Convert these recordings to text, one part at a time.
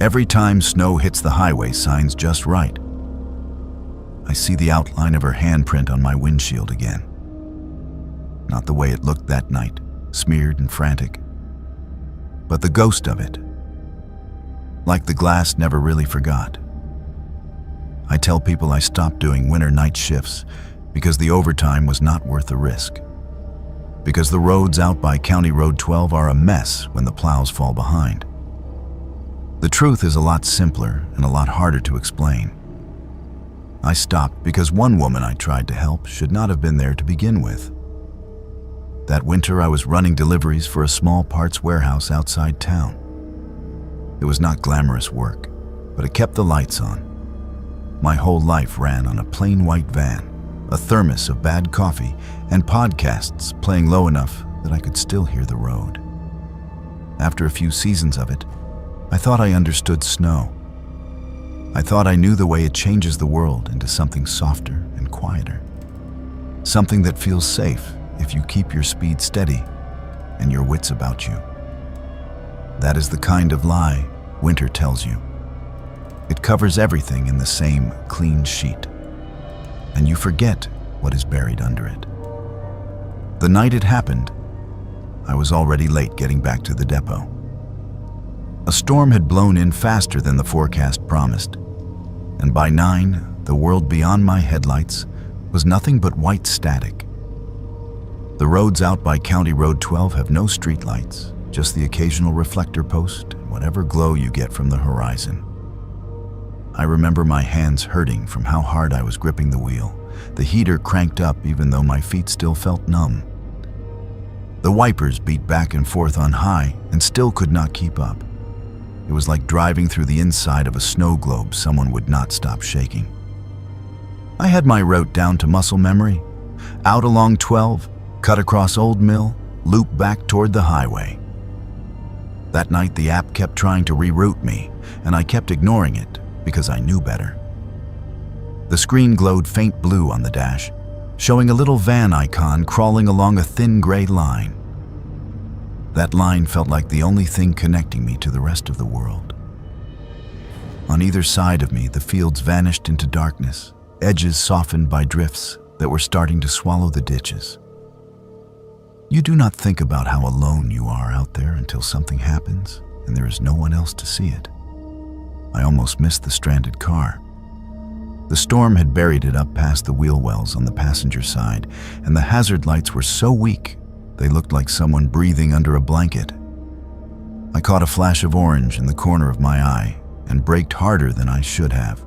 Every time snow hits the highway signs just right, I see the outline of her handprint on my windshield again. Not the way it looked that night, smeared and frantic, but the ghost of it, like the glass never really forgot. I tell people I stopped doing winter night shifts because the overtime was not worth the risk. Because the roads out by County Road 12 are a mess when the plows fall behind. The truth is a lot simpler and a lot harder to explain. I stopped because one woman I tried to help should not have been there to begin with. That winter I was running deliveries for a small parts warehouse outside town. It was not glamorous work, but it kept the lights on. My whole life ran on a plain white van, a thermos of bad coffee, and podcasts playing low enough that I could still hear the road. After a few seasons of it, I thought I understood snow. I thought I knew the way it changes the world into something softer and quieter. Something that feels safe if you keep your speed steady and your wits about you. That is the kind of lie winter tells you. It covers everything in the same clean sheet, and you forget what is buried under it. The night it happened, I was already late getting back to the depot. A storm had blown in faster than the forecast promised, and by 9, the world beyond my headlights was nothing but white static. The roads out by County Road 12 have no streetlights, just the occasional reflector post and whatever glow you get from the horizon. I remember my hands hurting from how hard I was gripping the wheel, the heater cranked up even though my feet still felt numb. The wipers beat back and forth on high and still could not keep up. It was like driving through the inside of a snow globe someone would not stop shaking. I had my route down to muscle memory. Out along 12, cut across Old Mill, loop back toward the highway. That night the app kept trying to reroute me, and I kept ignoring it because I knew better. The screen glowed faint blue on the dash, showing a little van icon crawling along a thin gray line. That line felt like the only thing connecting me to the rest of the world. On either side of me, the fields vanished into darkness, edges softened by drifts that were starting to swallow the ditches. You do not think about how alone you are out there until something happens and there is no one else to see it. I almost missed the stranded car. The storm had buried it up past the wheel wells on the passenger side, and the hazard lights were so weak they looked like someone breathing under a blanket. I caught a flash of orange in the corner of my eye and braked harder than I should have,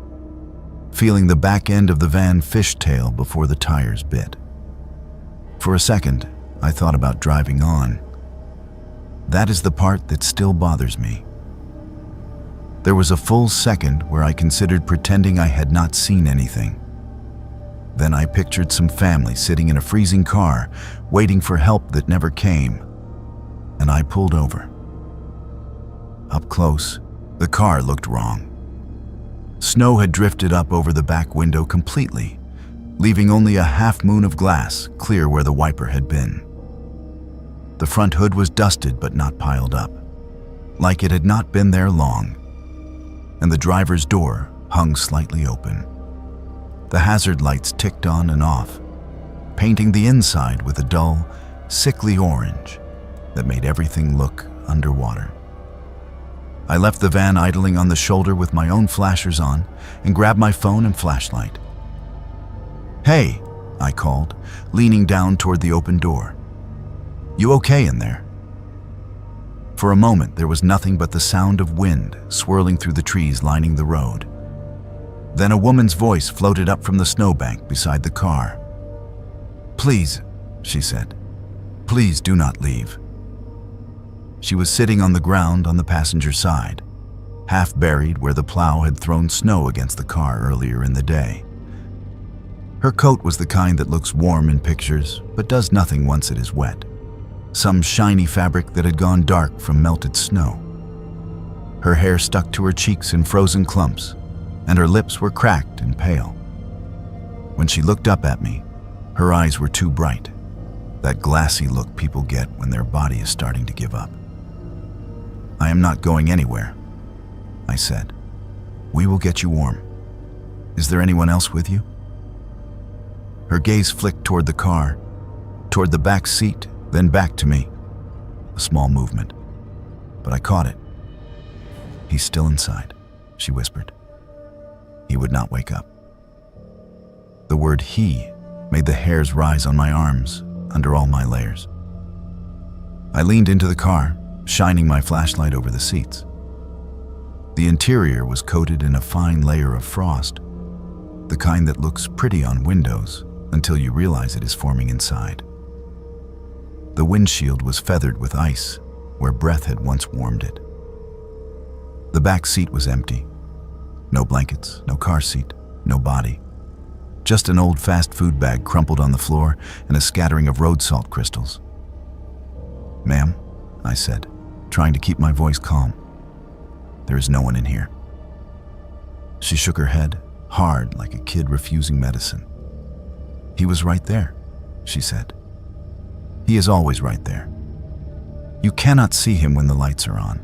feeling the back end of the van fishtail before the tires bit. For a second, I thought about driving on. That is the part that still bothers me. There was a full second where I considered pretending I had not seen anything. Then I pictured some family sitting in a freezing car, waiting for help that never came, and I pulled over. Up close, the car looked wrong. Snow had drifted up over the back window completely, leaving only a half moon of glass clear where the wiper had been. The front hood was dusted but not piled up, like it had not been there long, and the driver's door hung slightly open. The hazard lights ticked on and off, painting the inside with a dull, sickly orange that made everything look underwater. I left the van idling on the shoulder with my own flashers on and grabbed my phone and flashlight. "Hey," I called, leaning down toward the open door. "You okay in there?" For a moment, there was nothing but the sound of wind swirling through the trees lining the road. Then a woman's voice floated up from the snowbank beside the car. "Please," she said, "please do not leave." She was sitting on the ground on the passenger side, half buried where the plow had thrown snow against the car earlier in the day. Her coat was the kind that looks warm in pictures, but does nothing once it is wet. Some shiny fabric that had gone dark from melted snow. Her hair stuck to her cheeks in frozen clumps, and her lips were cracked and pale. When she looked up at me, her eyes were too bright, that glassy look people get when their body is starting to give up. "I am not going anywhere," I said. "We will get you warm. Is there anyone else with you?" Her gaze flicked toward the car, toward the back seat, then back to me. A small movement, but I caught it. "He's still inside," she whispered. "He would not wake up." The word "he" made the hairs rise on my arms under all my layers. I leaned into the car, shining my flashlight over the seats. The interior was coated in a fine layer of frost, the kind that looks pretty on windows until you realize it is forming inside. The windshield was feathered with ice where breath had once warmed it. The back seat was empty. No blankets, no car seat, no body. Just an old fast food bag crumpled on the floor and a scattering of road salt crystals. "Ma'am," I said, trying to keep my voice calm. "There is no one in here." She shook her head, hard like a kid refusing medicine. "He was right there," she said. "He is always right there. You cannot see him when the lights are on."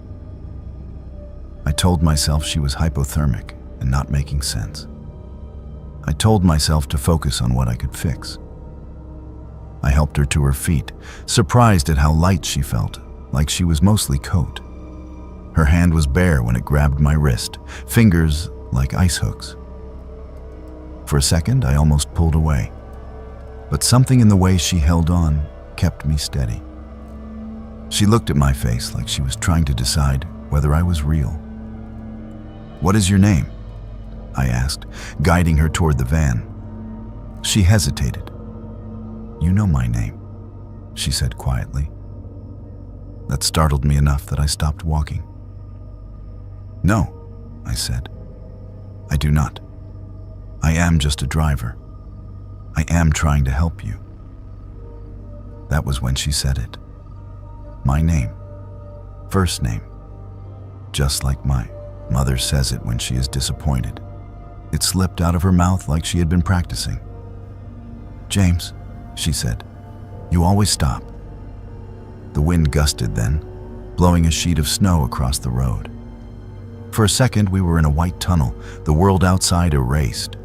I told myself she was hypothermic and not making sense. I told myself to focus on what I could fix. I helped her to her feet, surprised at how light she felt, like she was mostly coat. Her hand was bare when it grabbed my wrist, fingers like ice hooks. For a second, I almost pulled away, but something in the way she held on kept me steady. She looked at my face like she was trying to decide whether I was real. "What is your name?" I asked, guiding her toward the van. She hesitated. "You know my name," she said quietly. That startled me enough that I stopped walking. "No," I said. "I do not. I am just a driver. I am trying to help you." That was when she said it. My name. First name. Just like my mother says it when she is disappointed. It slipped out of her mouth like she had been practicing. "James," she said, "you always stop." The wind gusted then, blowing a sheet of snow across the road. For a second, we were in a white tunnel, the world outside erased.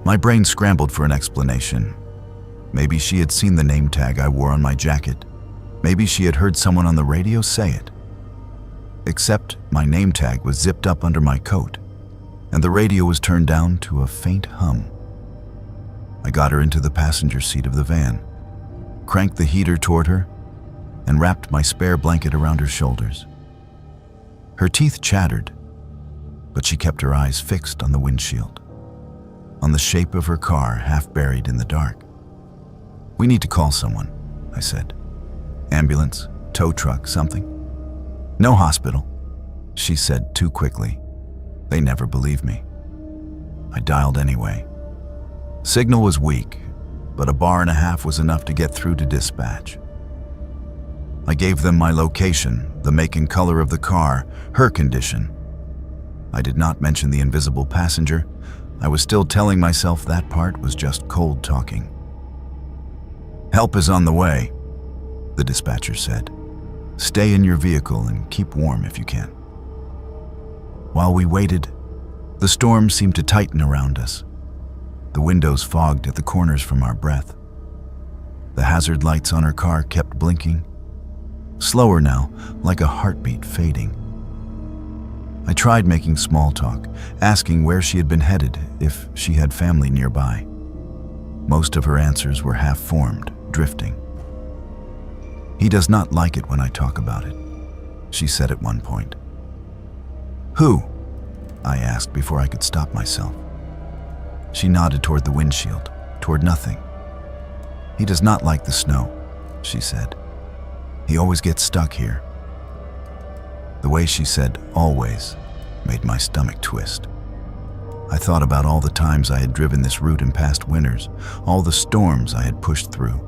My brain scrambled for an explanation. Maybe she had seen the name tag I wore on my jacket. Maybe she had heard someone on the radio say it. Except my name tag was zipped up under my coat, and the radio was turned down to a faint hum. I got her into the passenger seat of the van, cranked the heater toward her, and wrapped my spare blanket around her shoulders. Her teeth chattered, but she kept her eyes fixed on the windshield, on the shape of her car half buried in the dark. "We need to call someone," I said. "Ambulance, tow truck, something." "No hospital," she said too quickly. They never believed me. I dialed anyway. Signal was weak, but a bar and a half was enough to get through to dispatch. I gave them my location, the make and color of the car, her condition. I did not mention the invisible passenger. I was still telling myself that part was just cold talking. "Help is on the way," the dispatcher said. "Stay in your vehicle and keep warm if you can." While we waited, the storm seemed to tighten around us. The windows fogged at the corners from our breath. The hazard lights on her car kept blinking, slower now, like a heartbeat fading. I tried making small talk, asking where she had been headed, if she had family nearby. Most of her answers were half-formed, drifting. "He does not like it when I talk about it," she said at one point. "Who?" I asked before I could stop myself. She nodded toward the windshield, toward nothing. "He does not like the snow," she said. "He always gets stuck here." The way she said "always" made my stomach twist. I thought about all the times I had driven this route in past winters, all the storms I had pushed through.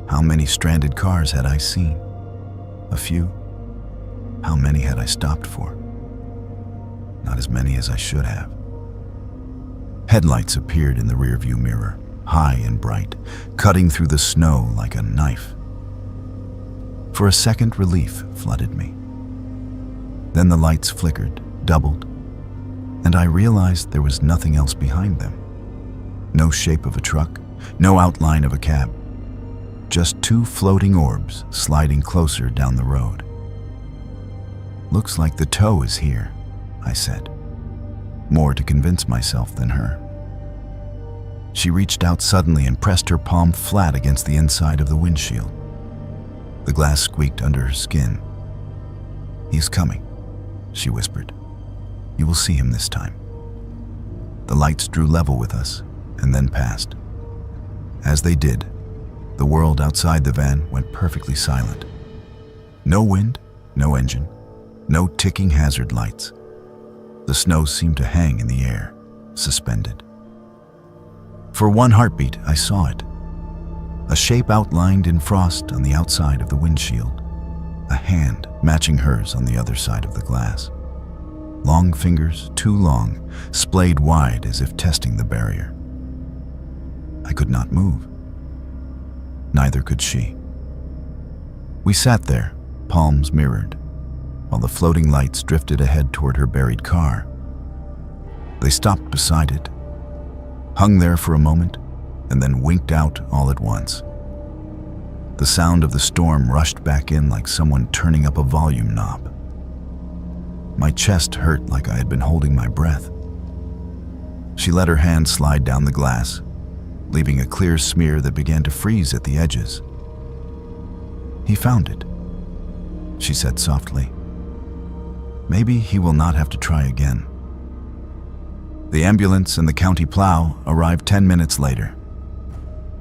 How many stranded cars had I seen? A few? How many had I stopped for? Not as many as I should have. Headlights appeared in the rearview mirror, high and bright, cutting through the snow like a knife. For a second, relief flooded me. Then the lights flickered, doubled, and I realized there was nothing else behind them. No shape of a truck, no outline of a cab. Just two floating orbs sliding closer down the road. "Looks like the tow is here," I said, more to convince myself than her. She reached out suddenly and pressed her palm flat against the inside of the windshield. The glass squeaked under her skin. "He's coming," she whispered. "You will see him this time." The lights drew level with us and then passed. As they did, the world outside the van went perfectly silent. No wind, no engine, no ticking hazard lights. The snow seemed to hang in the air, suspended. For one heartbeat, I saw it. A shape outlined in frost on the outside of the windshield. A hand matching hers on the other side of the glass. Long fingers, too long, splayed wide as if testing the barrier. I could not move. Neither could she. We sat there, palms mirrored, while the floating lights drifted ahead toward her buried car. They stopped beside it, hung there for a moment, and then winked out all at once. The sound of the storm rushed back in like someone turning up a volume knob. My chest hurt like I had been holding my breath. She let her hand slide down the glass, leaving a clear smear that began to freeze at the edges. "He found it," she said softly. "Maybe he will not have to try again." The ambulance and the county plow arrived 10 minutes later.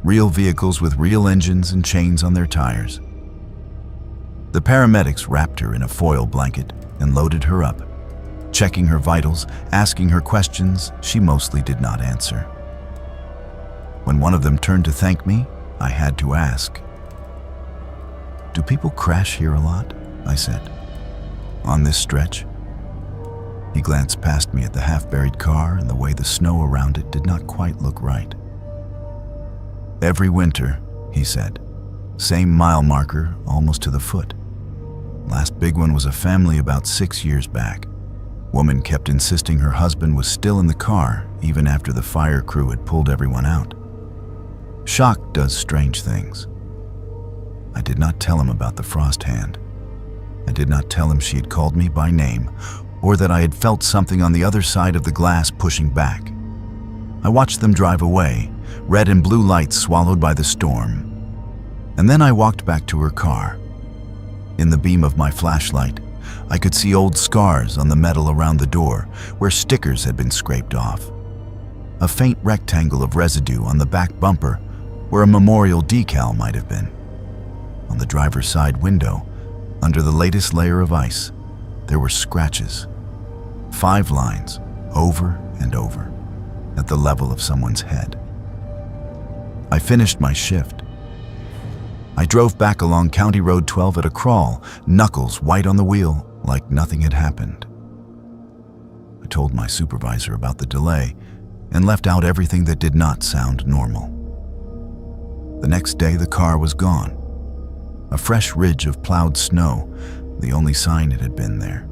Real vehicles with real engines and chains on their tires. The paramedics wrapped her in a foil blanket and loaded her up, checking her vitals, asking her questions she mostly did not answer. When one of them turned to thank me, I had to ask, "Do people crash here a lot?" I said. "On this stretch?" He glanced past me at the half-buried car and the way the snow around it did not quite look right. "Every winter," he said. "Same mile marker, almost to the foot. Last big one was a family about 6 years back. Woman kept insisting her husband was still in the car even after the fire crew had pulled everyone out. Shock does strange things." I did not tell him about the frost hand. I did not tell him she had called me by name, or that I had felt something on the other side of the glass pushing back. I watched them drive away, red and blue lights swallowed by the storm. And then I walked back to her car. In the beam of my flashlight, I could see old scars on the metal around the door where stickers had been scraped off. A faint rectangle of residue on the back bumper where a memorial decal might have been. On the driver's side window, under the latest layer of ice, there were scratches. 5 lines, over and over, at the level of someone's head. I finished my shift. I drove back along County Road 12 at a crawl, knuckles white on the wheel, like nothing had happened. I told my supervisor about the delay and left out everything that did not sound normal. The next day, the car was gone. A fresh ridge of plowed snow, the only sign it had been there.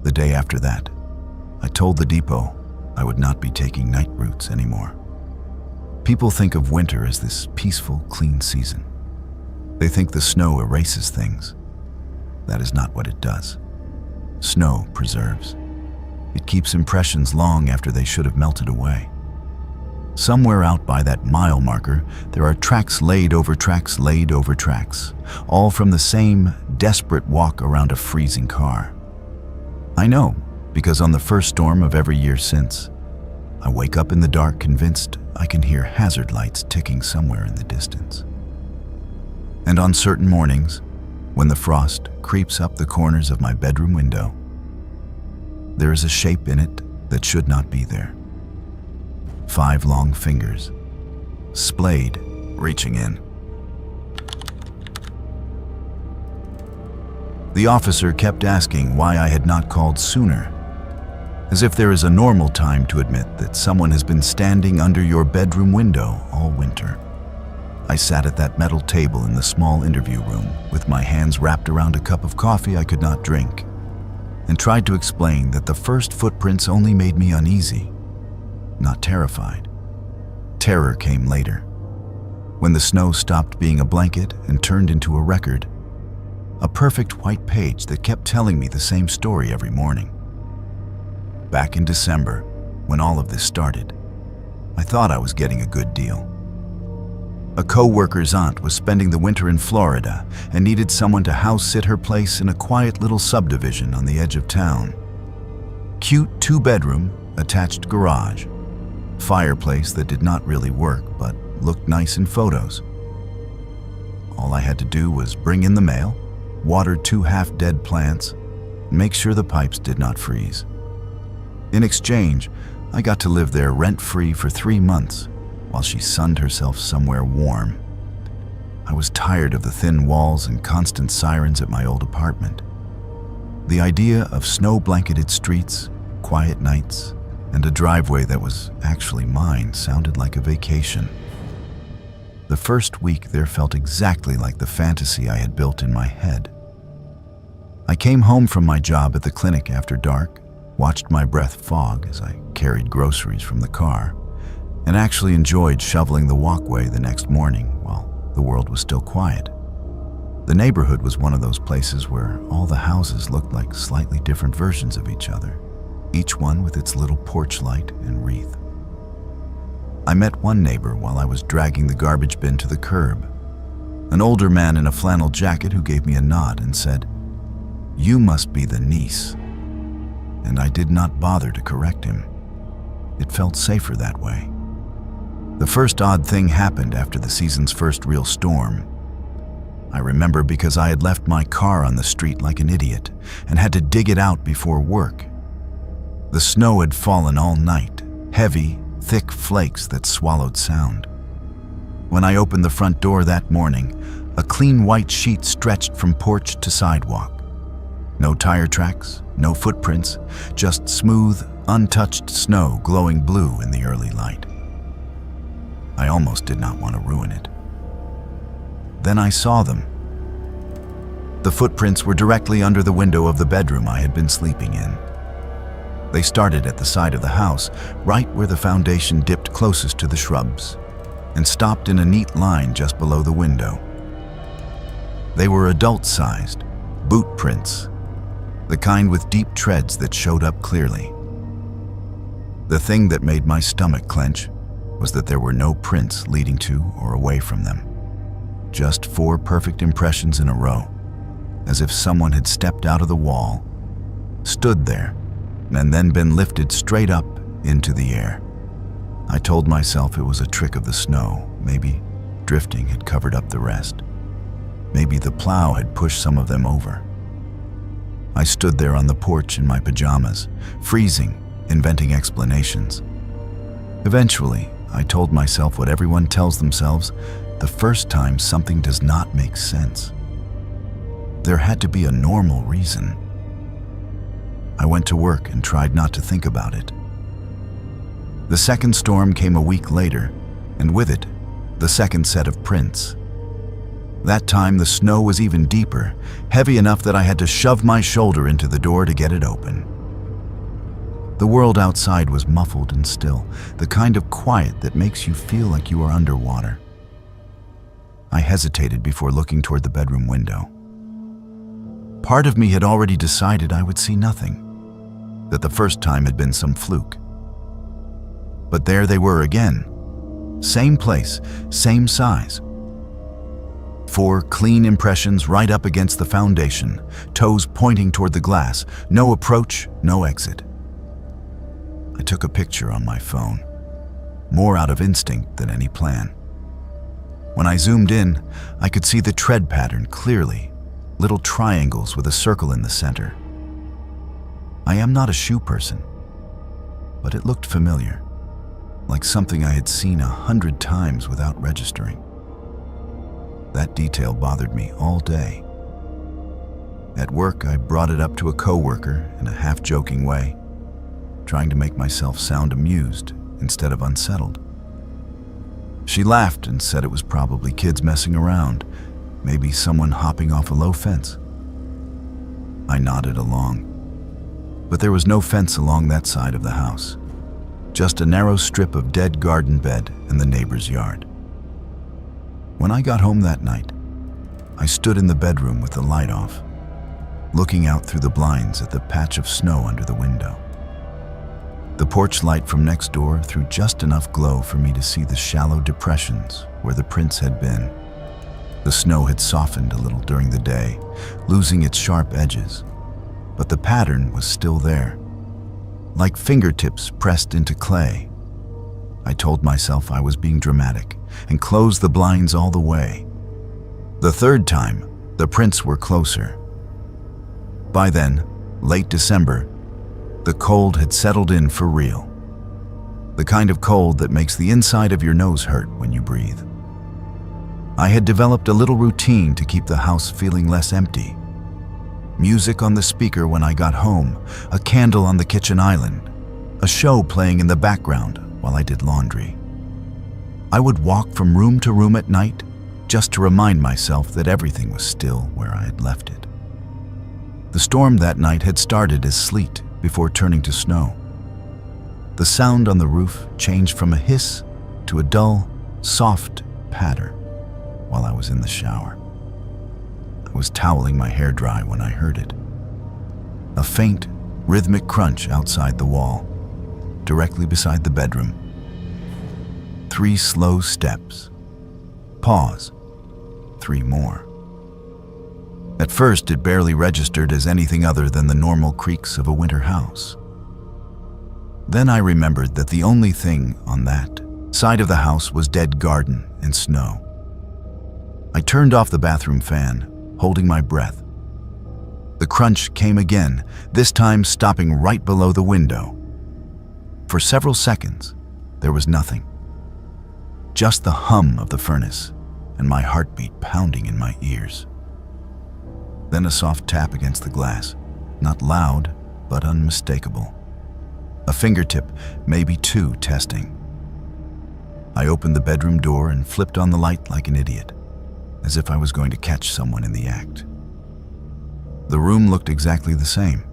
The day after that, I told the depot I would not be taking night routes anymore. People think of winter as this peaceful, clean season. They think the snow erases things. That is not what it does. Snow preserves. It keeps impressions long after they should have melted away. Somewhere out by that mile marker, there are tracks laid over tracks laid over tracks, all from the same desperate walk around a freezing car. I know, because on the first storm of every year since, I wake up in the dark convinced I can hear hazard lights ticking somewhere in the distance. And on certain mornings, when the frost creeps up the corners of my bedroom window, there is a shape in it that should not be there. 5 long fingers, splayed, reaching in. The officer kept asking why I had not called sooner, as if there is a normal time to admit that someone has been standing under your bedroom window all winter. I sat at that metal table in the small interview room with my hands wrapped around a cup of coffee I could not drink, and tried to explain that the first footprints only made me uneasy, not terrified. Terror came later, when the snow stopped being a blanket and turned into a record, a perfect white page that kept telling me the same story every morning. Back in December, when all of this started, I thought I was getting a good deal. A co-worker's aunt was spending the winter in Florida and needed someone to house-sit her place in a quiet little subdivision on the edge of town. Cute 2-bedroom, attached garage, fireplace that did not really work but looked nice in photos. All I had to do was bring in the mail, water 2 half-dead plants, and make sure the pipes did not freeze. In exchange, I got to live there rent-free for 3 months while she sunned herself somewhere warm. I was tired of the thin walls and constant sirens at my old apartment. The idea of snow-blanketed streets, quiet nights, and a driveway that was actually mine sounded like a vacation. The first week there felt exactly like the fantasy I had built in my head. I came home from my job at the clinic after dark, watched my breath fog as I carried groceries from the car, and actually enjoyed shoveling the walkway the next morning while the world was still quiet. The neighborhood was one of those places where all the houses looked like slightly different versions of each other, each one with its little porch light and wreath. I met one neighbor while I was dragging the garbage bin to the curb, an older man in a flannel jacket who gave me a nod and said, "You must be the niece." And I did not bother to correct him. It felt safer that way. The first odd thing happened after the season's first real storm. I remember because I had left my car on the street like an idiot and had to dig it out before work. The snow had fallen all night, heavy, thick flakes that swallowed sound. When I opened the front door that morning, a clean white sheet stretched from porch to sidewalk. No tire tracks, no footprints, just smooth, untouched snow glowing blue in the early light. I almost did not want to ruin it. Then I saw them. The footprints were directly under the window of the bedroom I had been sleeping in. They started at the side of the house, right where the foundation dipped closest to the shrubs, and stopped in a neat line just below the window. They were adult-sized, boot prints, the kind with deep treads that showed up clearly. The thing that made my stomach clench was that there were no prints leading to or away from them. Just 4 perfect impressions in a row, as if someone had stepped out of the wall, stood there, and then been lifted straight up into the air. I told myself it was a trick of the snow. Maybe drifting had covered up the rest. Maybe the plow had pushed some of them over. I stood there on the porch in my pajamas, freezing, inventing explanations. Eventually, I told myself what everyone tells themselves the first time something does not make sense. There had to be a normal reason. I went to work and tried not to think about it. The second storm came a week later, and with it, the second set of prints. That time the snow was even deeper, heavy enough that I had to shove my shoulder into the door to get it open. The world outside was muffled and still, the kind of quiet that makes you feel like you are underwater. I hesitated before looking toward the bedroom window. Part of me had already decided I would see nothing, that the first time had been some fluke. But there they were again. Same place, same size. 4 clean impressions right up against the foundation, toes pointing toward the glass, no approach, no exit. I took a picture on my phone, more out of instinct than any plan. When I zoomed in, I could see the tread pattern clearly, little triangles with a circle in the center. I am not a shoe person, but it looked familiar, like something I had seen 100 times without registering. That detail bothered me all day. At work, I brought it up to a coworker in a half-joking way, trying to make myself sound amused instead of unsettled. She laughed and said it was probably kids messing around, maybe someone hopping off a low fence. I nodded along. But there was no fence along that side of the house, just a narrow strip of dead garden bed in the neighbor's yard. When I got home that night, I stood in the bedroom with the light off, looking out through the blinds at the patch of snow under the window. The porch light from next door threw just enough glow for me to see the shallow depressions where the prints had been. The snow had softened a little during the day, losing its sharp edges, but the pattern was still there, like fingertips pressed into clay. I told myself I was being dramatic and closed the blinds all the way. The third time, the prints were closer. By then, late December, the cold had settled in for real. The kind of cold that makes the inside of your nose hurt when you breathe. I had developed a little routine to keep the house feeling less empty. Music on the speaker when I got home, a candle on the kitchen island, a show playing in the background while I did laundry. I would walk from room to room at night just to remind myself that everything was still where I had left it. The storm that night had started as sleet before turning to snow. The sound on the roof changed from a hiss to a dull, soft patter while I was in the shower. I was toweling my hair dry when I heard it. A faint, rhythmic crunch outside the wall, directly beside the bedroom. 3 slow steps. Pause. 3 more. At first, it barely registered as anything other than the normal creaks of a winter house. Then I remembered that the only thing on that side of the house was dead garden and snow. I turned off the bathroom fan, holding my breath. The crunch came again, this time stopping right below the window. For several seconds, there was nothing. Just the hum of the furnace and my heartbeat pounding in my ears. Then a soft tap against the glass, not loud, but unmistakable. A fingertip, maybe 2, testing. I opened the bedroom door and flipped on the light like an idiot, as if I was going to catch someone in the act. The room looked exactly the same.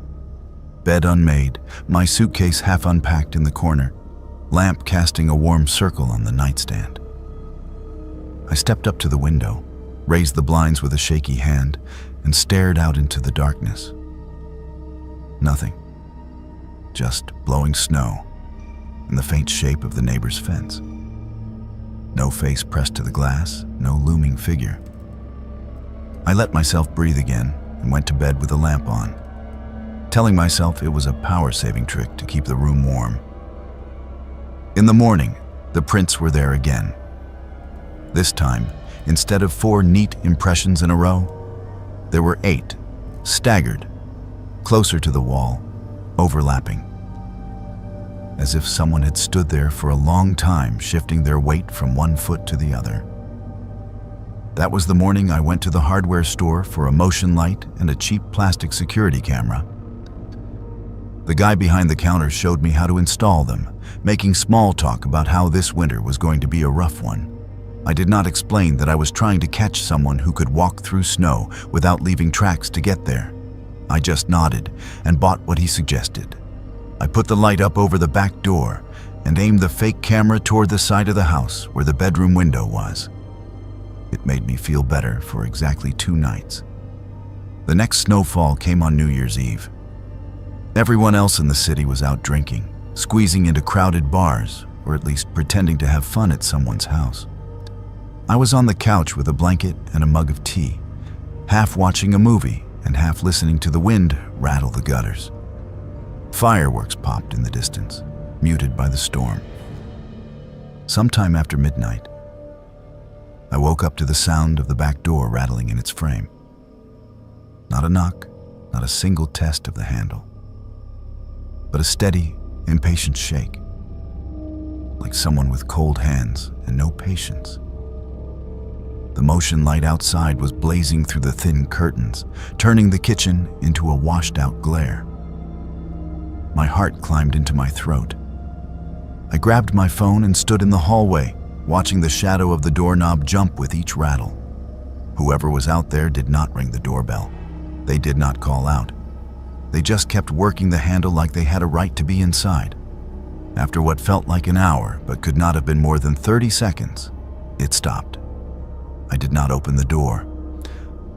Bed unmade, my suitcase half unpacked in the corner, lamp casting a warm circle on the nightstand. I stepped up to the window, raised the blinds with a shaky hand, and stared out into the darkness. Nothing. Just blowing snow and the faint shape of the neighbor's fence. No face pressed to the glass, no looming figure. I let myself breathe again and went to bed with the lamp on, telling myself it was a power-saving trick to keep the room warm. In the morning, the prints were there again. This time, instead of 4 neat impressions in a row, there were 8, staggered, closer to the wall, overlapping. As if someone had stood there for a long time, shifting their weight from one foot to the other. That was the morning I went to the hardware store for a motion light and a cheap plastic security camera. The guy behind the counter showed me how to install them, making small talk about how this winter was going to be a rough one. I did not explain that I was trying to catch someone who could walk through snow without leaving tracks to get there. I just nodded and bought what he suggested. I put the light up over the back door and aimed the fake camera toward the side of the house where the bedroom window was. It made me feel better for exactly 2 nights. The next snowfall came on New Year's Eve. Everyone else in the city was out drinking, squeezing into crowded bars, or at least pretending to have fun at someone's house. I was on the couch with a blanket and a mug of tea, half watching a movie and half listening to the wind rattle the gutters. Fireworks popped in the distance, muted by the storm. Sometime after midnight, I woke up to the sound of the back door rattling in its frame. Not a knock, not a single test of the handle, but a steady, impatient shake, like someone with cold hands and no patience. The motion light outside was blazing through the thin curtains, turning the kitchen into a washed-out glare. My heart climbed into my throat. I grabbed my phone and stood in the hallway, watching the shadow of the doorknob jump with each rattle. Whoever was out there did not ring the doorbell. They did not call out. They just kept working the handle like they had a right to be inside. After what felt like an hour, but could not have been more than 30 seconds, it stopped. I did not open the door.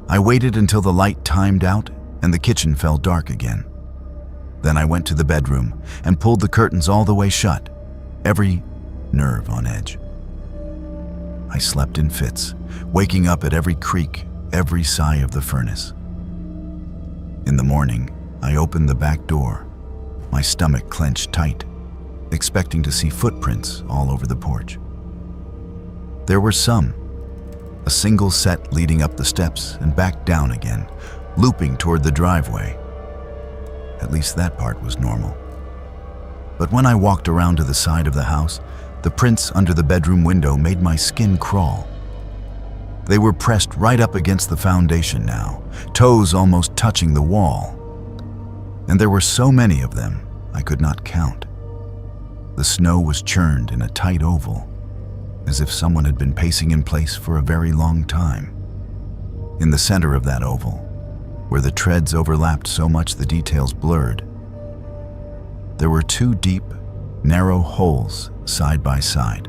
I waited until the light timed out and the kitchen fell dark again. Then I went to the bedroom and pulled the curtains all the way shut, every nerve on edge. I slept in fits, waking up at every creak, every sigh of the furnace. In the morning, I opened the back door, my stomach clenched tight, expecting to see footprints all over the porch. There were some, a single set leading up the steps and back down again, looping toward the driveway. At least that part was normal. But when I walked around to the side of the house, the prints under the bedroom window made my skin crawl. They were pressed right up against the foundation now, toes almost touching the wall. And there were so many of them, I could not count. The snow was churned in a tight oval, as if someone had been pacing in place for a very long time. In the center of that oval, where the treads overlapped so much the details blurred, there were two deep, narrow holes side by side,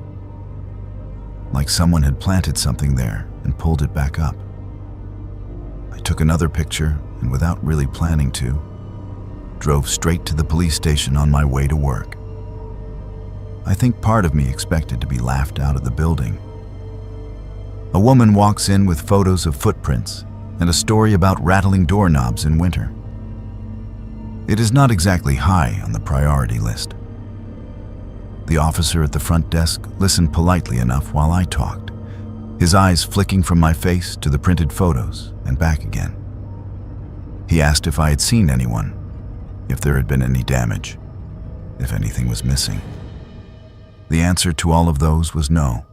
like someone had planted something there and pulled it back up. I took another picture and, without really planning to, drove straight to the police station on my way to work. I think part of me expected to be laughed out of the building. A woman walks in with photos of footprints and a story about rattling doorknobs in winter. It is not exactly high on the priority list. The officer at the front desk listened politely enough while I talked, his eyes flicking from my face to the printed photos and back again. He asked if I had seen anyone, if there had been any damage, if anything was missing. The answer to all of those was no.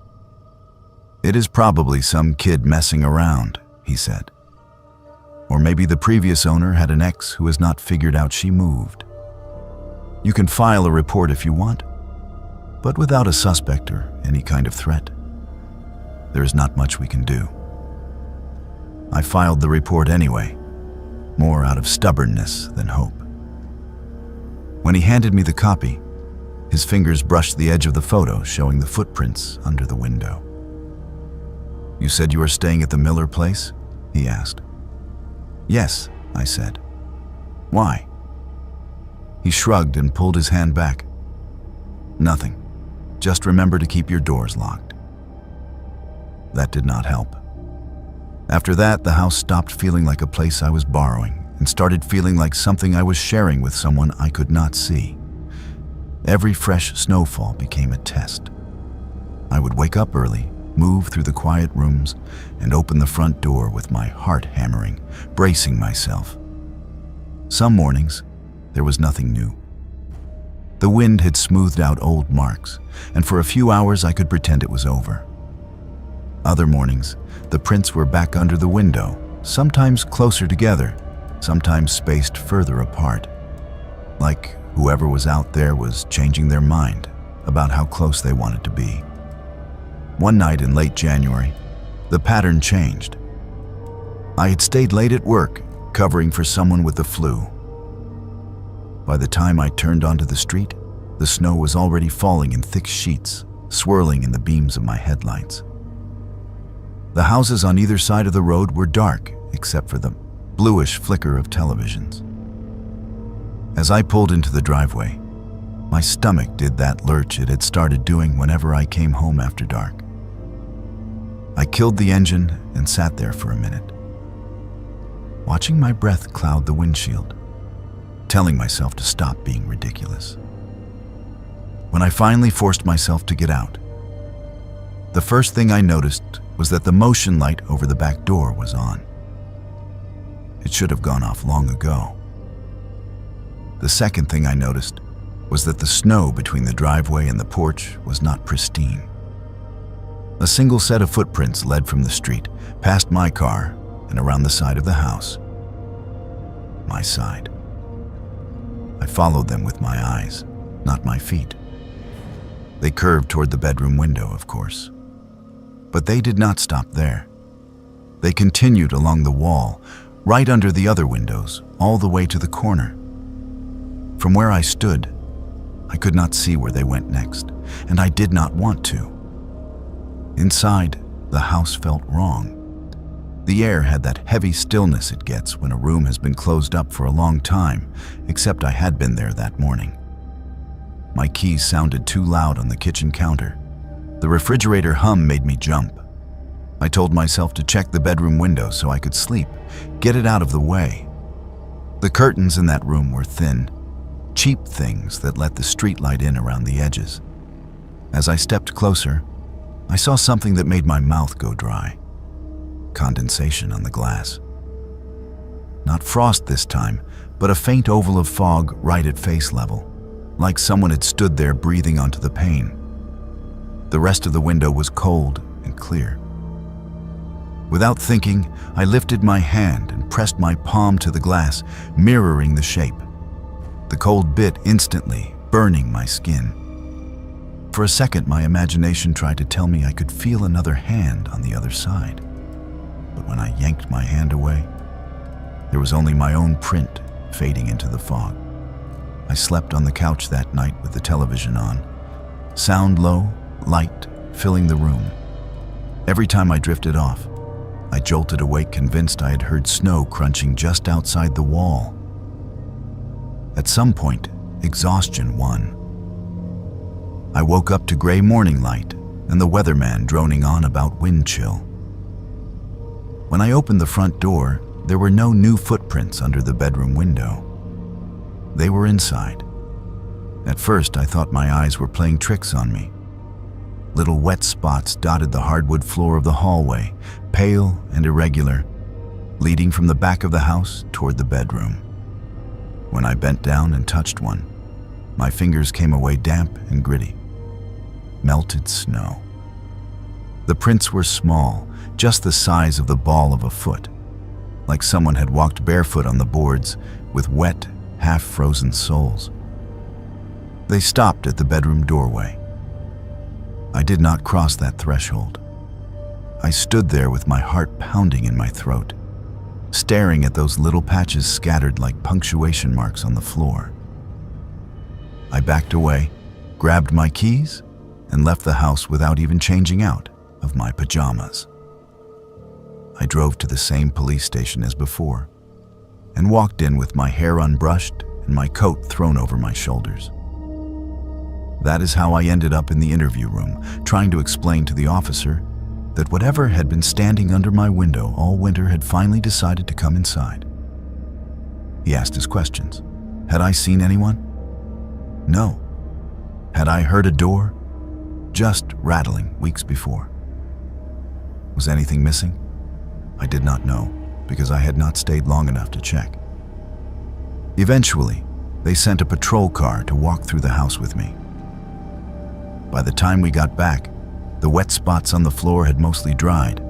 It is probably some kid messing around, he said. Or maybe the previous owner had an ex who has not figured out she moved. You can file a report if you want, but without a suspect or any kind of threat, there is not much we can do. I filed the report anyway, more out of stubbornness than hope. When he handed me the copy, his fingers brushed the edge of the photo showing the footprints under the window. "You said you were staying at the Miller place?" he asked. "Yes," I said. "Why?" He shrugged and pulled his hand back. "Nothing. Just remember to keep your doors locked." That did not help. After that, the house stopped feeling like a place I was borrowing and started feeling like something I was sharing with someone I could not see. Every fresh snowfall became a test. I would wake up early, move through the quiet rooms, and open the front door with my heart hammering, bracing myself. Some mornings, there was nothing new. The wind had smoothed out old marks, and for a few hours I could pretend it was over. Other mornings, the prints were back under the window, sometimes closer together, sometimes spaced further apart, like whoever was out there was changing their mind about how close they wanted to be. One night in late January, the pattern changed. I had stayed late at work, covering for someone with the flu. By the time I turned onto the street, the snow was already falling in thick sheets, swirling in the beams of my headlights. The houses on either side of the road were dark, except for the bluish flicker of televisions. As I pulled into the driveway, my stomach did that lurch it had started doing whenever I came home after dark. I killed the engine and sat there for a minute, watching my breath cloud the windshield, telling myself to stop being ridiculous. When I finally forced myself to get out, the first thing I noticed was that the motion light over the back door was on. It should have gone off long ago. The second thing I noticed was that the snow between the driveway and the porch was not pristine. A single set of footprints led from the street, past my car, and around the side of the house. My side. I followed them with my eyes, not my feet. They curved toward the bedroom window, of course. But they did not stop there. They continued along the wall, right under the other windows, all the way to the corner. From where I stood, I could not see where they went next, and I did not want to. Inside, the house felt wrong. The air had that heavy stillness it gets when a room has been closed up for a long time, except I had been there that morning. My keys sounded too loud on the kitchen counter. The refrigerator hum made me jump. I told myself to check the bedroom window so I could sleep, get it out of the way. The curtains in that room were thin, cheap things that let the streetlight in around the edges. As I stepped closer, I saw something that made my mouth go dry. Condensation on the glass. Not frost this time, but a faint oval of fog right at face level, like someone had stood there breathing onto the pane. The rest of the window was cold and clear. Without thinking, I lifted my hand and pressed my palm to the glass, mirroring the shape. The cold bit instantly, burning my skin. For a second, my imagination tried to tell me I could feel another hand on the other side. But when I yanked my hand away, there was only my own print fading into the fog. I slept on the couch that night with the television on, sound low, light filling the room. Every time I drifted off, I jolted awake convinced I had heard snow crunching just outside the wall. At some point, exhaustion won. I woke up to gray morning light and the weatherman droning on about wind chill. When I opened the front door, there were no new footprints under the bedroom window. They were inside. At first, I thought my eyes were playing tricks on me. Little wet spots dotted the hardwood floor of the hallway, pale and irregular, leading from the back of the house toward the bedroom. When I bent down and touched one, my fingers came away damp and gritty. Melted snow. The prints were small, just the size of the ball of a foot, like someone had walked barefoot on the boards with wet, half-frozen soles. They stopped at the bedroom doorway. I did not cross that threshold. I stood there with my heart pounding in my throat, staring at those little patches scattered like punctuation marks on the floor. I backed away, grabbed my keys, and left the house without even changing out of my pajamas. I drove to the same police station as before and walked in with my hair unbrushed and my coat thrown over my shoulders. That is how I ended up in the interview room, trying to explain to the officer that whatever had been standing under my window all winter had finally decided to come inside. He asked his questions. Had I seen anyone? No. Had I heard a door? Just rattling weeks before. Was anything missing? I did not know, because I had not stayed long enough to check. Eventually, they sent a patrol car to walk through the house with me. By the time we got back, the wet spots on the floor had mostly dried,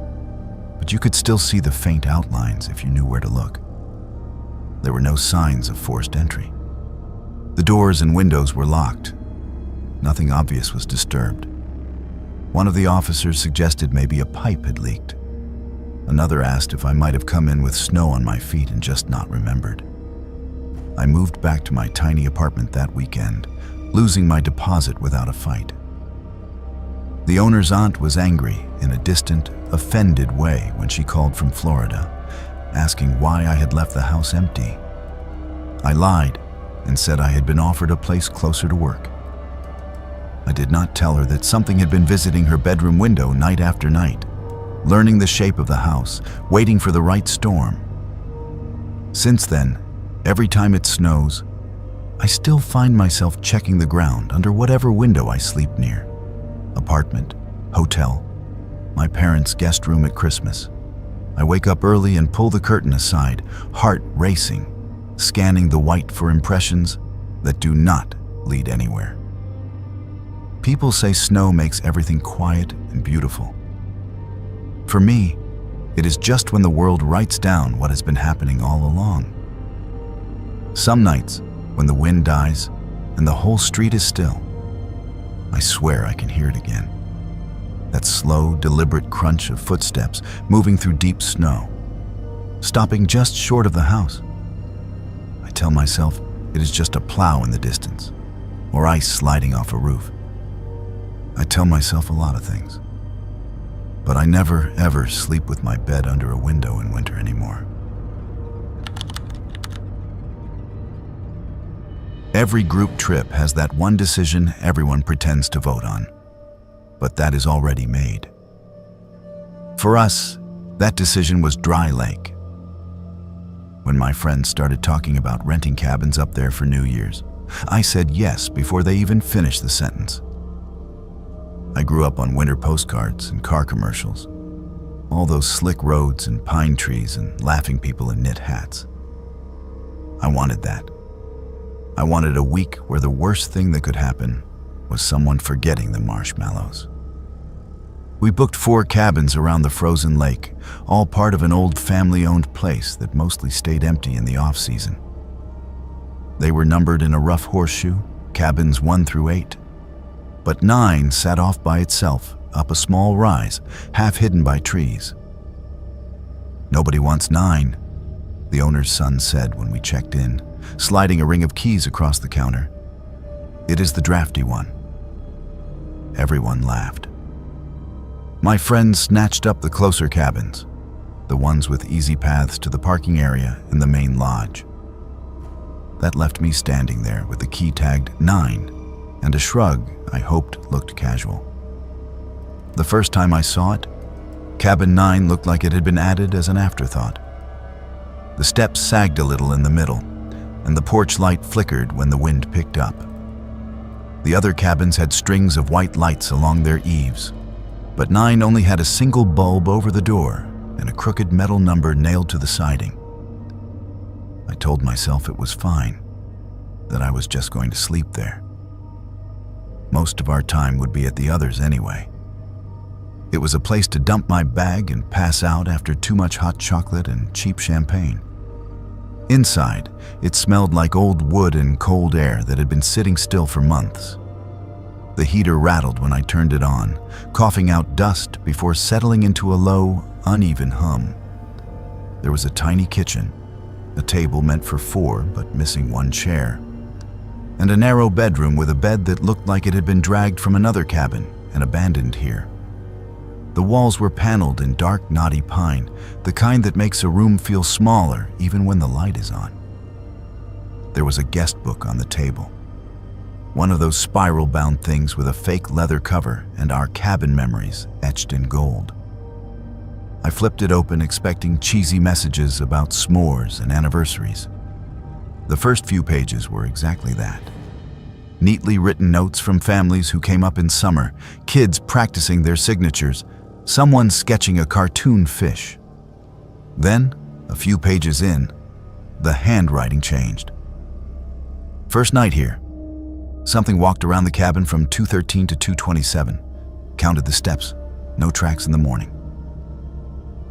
but you could still see the faint outlines if you knew where to look. There were no signs of forced entry. The doors and windows were locked. Nothing obvious was disturbed. One of the officers suggested maybe a pipe had leaked. Another asked if I might have come in with snow on my feet and just not remembered. I moved back to my tiny apartment that weekend, losing my deposit without a fight. The owner's aunt was angry in a distant, offended way when she called from Florida, asking why I had left the house empty. I lied and said I had been offered a place closer to work. I did not tell her that something had been visiting her bedroom window night after night, learning the shape of the house, waiting for the right storm. Since then, every time it snows, I still find myself checking the ground under whatever window I sleep near. Apartment, hotel, my parents' guest room at Christmas. I wake up early and pull the curtain aside, heart racing, scanning the white for impressions that do not lead anywhere. People say snow makes everything quiet and beautiful. For me, it is just when the world writes down what has been happening all along. Some nights, when the wind dies and the whole street is still, I swear I can hear it again. That slow, deliberate crunch of footsteps moving through deep snow, stopping just short of the house. I tell myself it is just a plow in the distance, or ice sliding off a roof. I tell myself a lot of things, but I never ever sleep with my bed under a window in winter anymore. Every group trip has that one decision everyone pretends to vote on, but that is already made. For us, that decision was Dry Lake. When my friends started talking about renting cabins up there for New Year's, I said yes before they even finished the sentence. I grew up on winter postcards and car commercials, all those slick roads and pine trees and laughing people in knit hats. I wanted that. I wanted a week where the worst thing that could happen was someone forgetting the marshmallows. We booked 4 cabins around the frozen lake, all part of an old family-owned place that mostly stayed empty in the off-season. They were numbered in a rough horseshoe, cabins 1 through 8. But 9 sat off by itself, up a small rise, half hidden by trees. "Nobody wants 9, the owner's son said when we checked in, sliding a ring of keys across the counter. "It is the drafty one." Everyone laughed. My friends snatched up the closer cabins, the ones with easy paths to the parking area in the main lodge. That left me standing there with the key tagged 9 and a shrug I hoped looked casual. The first time I saw it, cabin 9 looked like it had been added as an afterthought. The steps sagged a little in the middle, and the porch light flickered when the wind picked up. The other cabins had strings of white lights along their eaves, but 9 only had a single bulb over the door and a crooked metal number nailed to the siding. I told myself it was fine, that I was just going to sleep there. Most of our time would be at the others anyway. It was a place to dump my bag and pass out after too much hot chocolate and cheap champagne. Inside, it smelled like old wood and cold air that had been sitting still for months. The heater rattled when I turned it on, coughing out dust before settling into a low, uneven hum. There was a tiny kitchen, a table meant for 4 but missing 1 chair, and a narrow bedroom with a bed that looked like it had been dragged from another cabin and abandoned here. The walls were paneled in dark, knotty pine, the kind that makes a room feel smaller even when the light is on. There was a guest book on the table, one of those spiral-bound things with a fake leather cover and our cabin memories etched in gold. I flipped it open expecting cheesy messages about s'mores and anniversaries. The first few pages were exactly that. Neatly written notes from families who came up in summer, kids practicing their signatures, someone sketching a cartoon fish. Then, a few pages in, the handwriting changed. First night here. Something walked around the cabin from 2:13 to 2:27. Counted the steps. No tracks in the morning.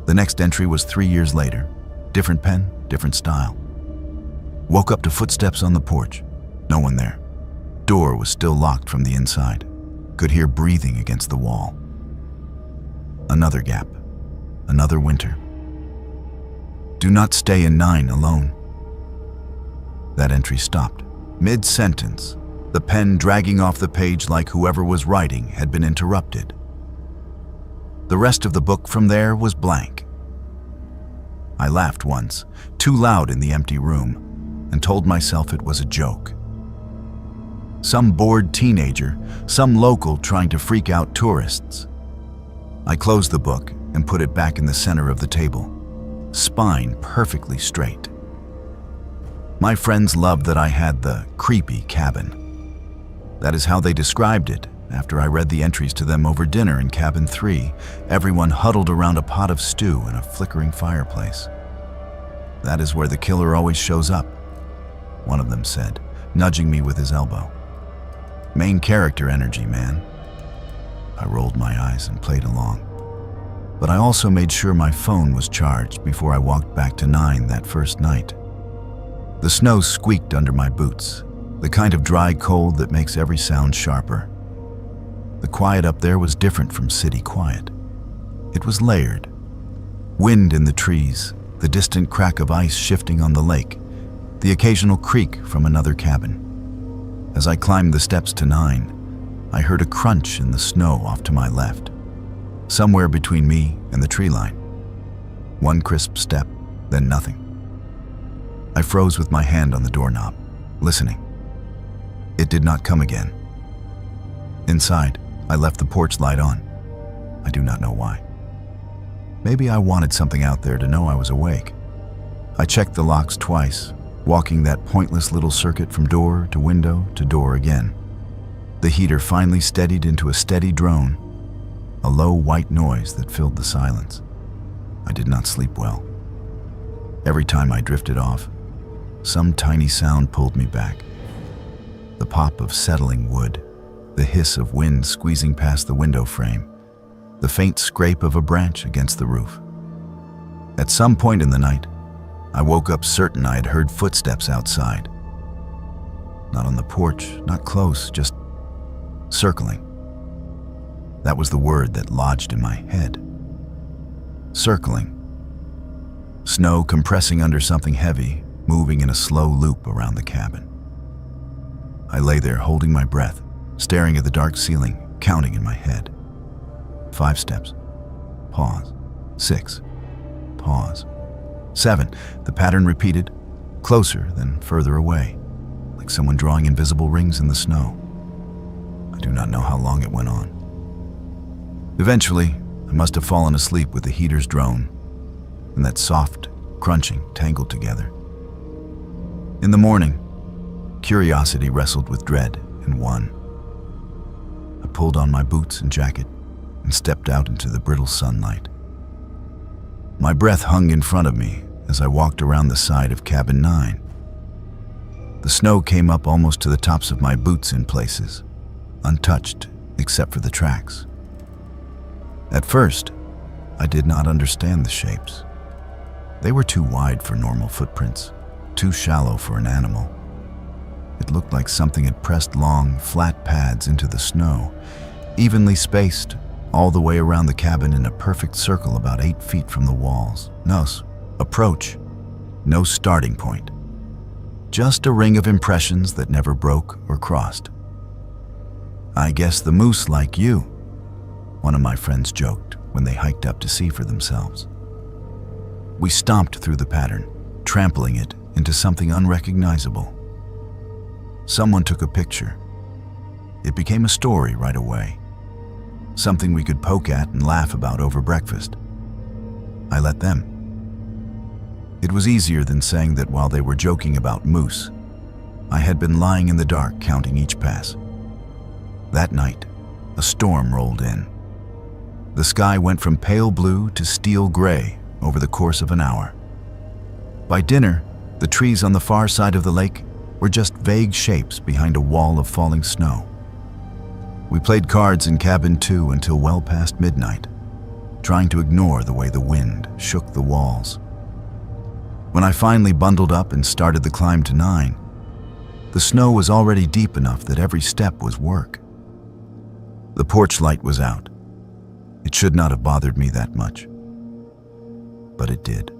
The next entry was 3 years later. Different pen, different style. Woke up to footsteps on the porch. No one there. Door was still locked from the inside. Could hear breathing against the wall. Another gap. Another winter. Do not stay in 9 alone. That entry stopped, mid-sentence, the pen dragging off the page like whoever was writing had been interrupted. The rest of the book from there was blank. I laughed once, too loud in the empty room, and told myself it was a joke. Some bored teenager, some local trying to freak out tourists. I closed the book and put it back in the center of the table, spine perfectly straight. My friends loved that I had the creepy cabin. That is how they described it after I read the entries to them over dinner in cabin 3, everyone huddled around a pot of stew and a flickering fireplace. That is where the killer always shows up, one of them said, nudging me with his elbow. Main character energy, man. I rolled my eyes and played along. But I also made sure my phone was charged before I walked back to 9 that first night. The snow squeaked under my boots, the kind of dry cold that makes every sound sharper. The quiet up there was different from city quiet. It was layered. Wind in the trees, the distant crack of ice shifting on the lake, the occasional creak from another cabin. As I climbed the steps to 9, I heard a crunch in the snow off to my left, somewhere between me and the tree line. One crisp step, then nothing. I froze with my hand on the doorknob, listening. It did not come again. Inside, I left the porch light on. I do not know why. Maybe I wanted something out there to know I was awake. I checked the locks twice, walking that pointless little circuit from door to window to door again. The heater finally steadied into a steady drone, a low white noise that filled the silence. I did not sleep well. Every time I drifted off, some tiny sound pulled me back. The pop of settling wood, the hiss of wind squeezing past the window frame, the faint scrape of a branch against the roof. At some point in the night, I woke up certain I had heard footsteps outside. Not on the porch, not close, just circling. That was the word that lodged in my head. Circling. Snow compressing under something heavy, moving in a slow loop around the cabin. I lay there holding my breath, staring at the dark ceiling, counting in my head. 5 steps. Pause. 6. Pause. 7. The pattern repeated, closer then further away, like someone drawing invisible rings in the snow. I do not know how long it went on. Eventually, I must have fallen asleep with the heater's drone and that soft, crunching tangled together. In the morning, curiosity wrestled with dread and won. I pulled on my boots and jacket and stepped out into the brittle sunlight. My breath hung in front of me as I walked around the side of cabin 9. The snow came up almost to the tops of my boots in places, untouched except for the tracks. At first, I did not understand the shapes. They were too wide for normal footprints, too shallow for an animal. It looked like something had pressed long, flat pads into the snow, evenly spaced, all the way around the cabin in a perfect circle about 8 feet from the walls. No approach, no starting point. Just a ring of impressions that never broke or crossed. "I guess the moose like you," one of my friends joked when they hiked up to see for themselves. We stomped through the pattern, trampling it into something unrecognizable. Someone took a picture. It became a story right away, something we could poke at and laugh about over breakfast. I let them. It was easier than saying that while they were joking about moose, I had been lying in the dark counting each pass. That night, a storm rolled in. The sky went from pale blue to steel gray over the course of an hour. By dinner, the trees on the far side of the lake were just vague shapes behind a wall of falling snow. We played cards in cabin 2 until well past midnight, trying to ignore the way the wind shook the walls. When I finally bundled up and started the climb to 9, the snow was already deep enough that every step was work. The porch light was out. It should not have bothered me that much, but it did.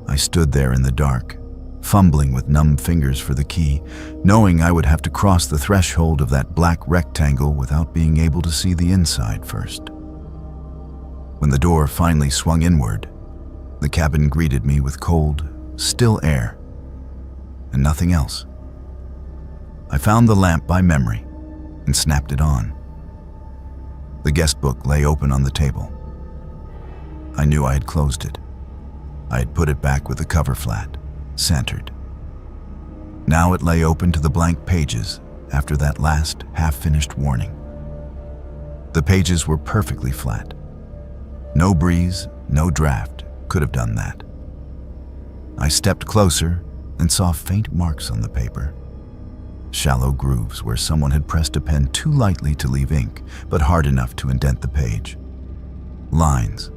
I stood there in the dark, fumbling with numb fingers for the key, knowing I would have to cross the threshold of that black rectangle without being able to see the inside first. When the door finally swung inward, the cabin greeted me with cold, still air, and nothing else. I found the lamp by memory and snapped it on. The guest book lay open on the table. I knew I had closed it. I had put it back with the cover flat, centered. Now it lay open to the blank pages after that last half-finished warning. The pages were perfectly flat. No breeze, no draft could have done that. I stepped closer and saw faint marks on the paper. Shallow grooves where someone had pressed a pen too lightly to leave ink, but hard enough to indent the page. Lines,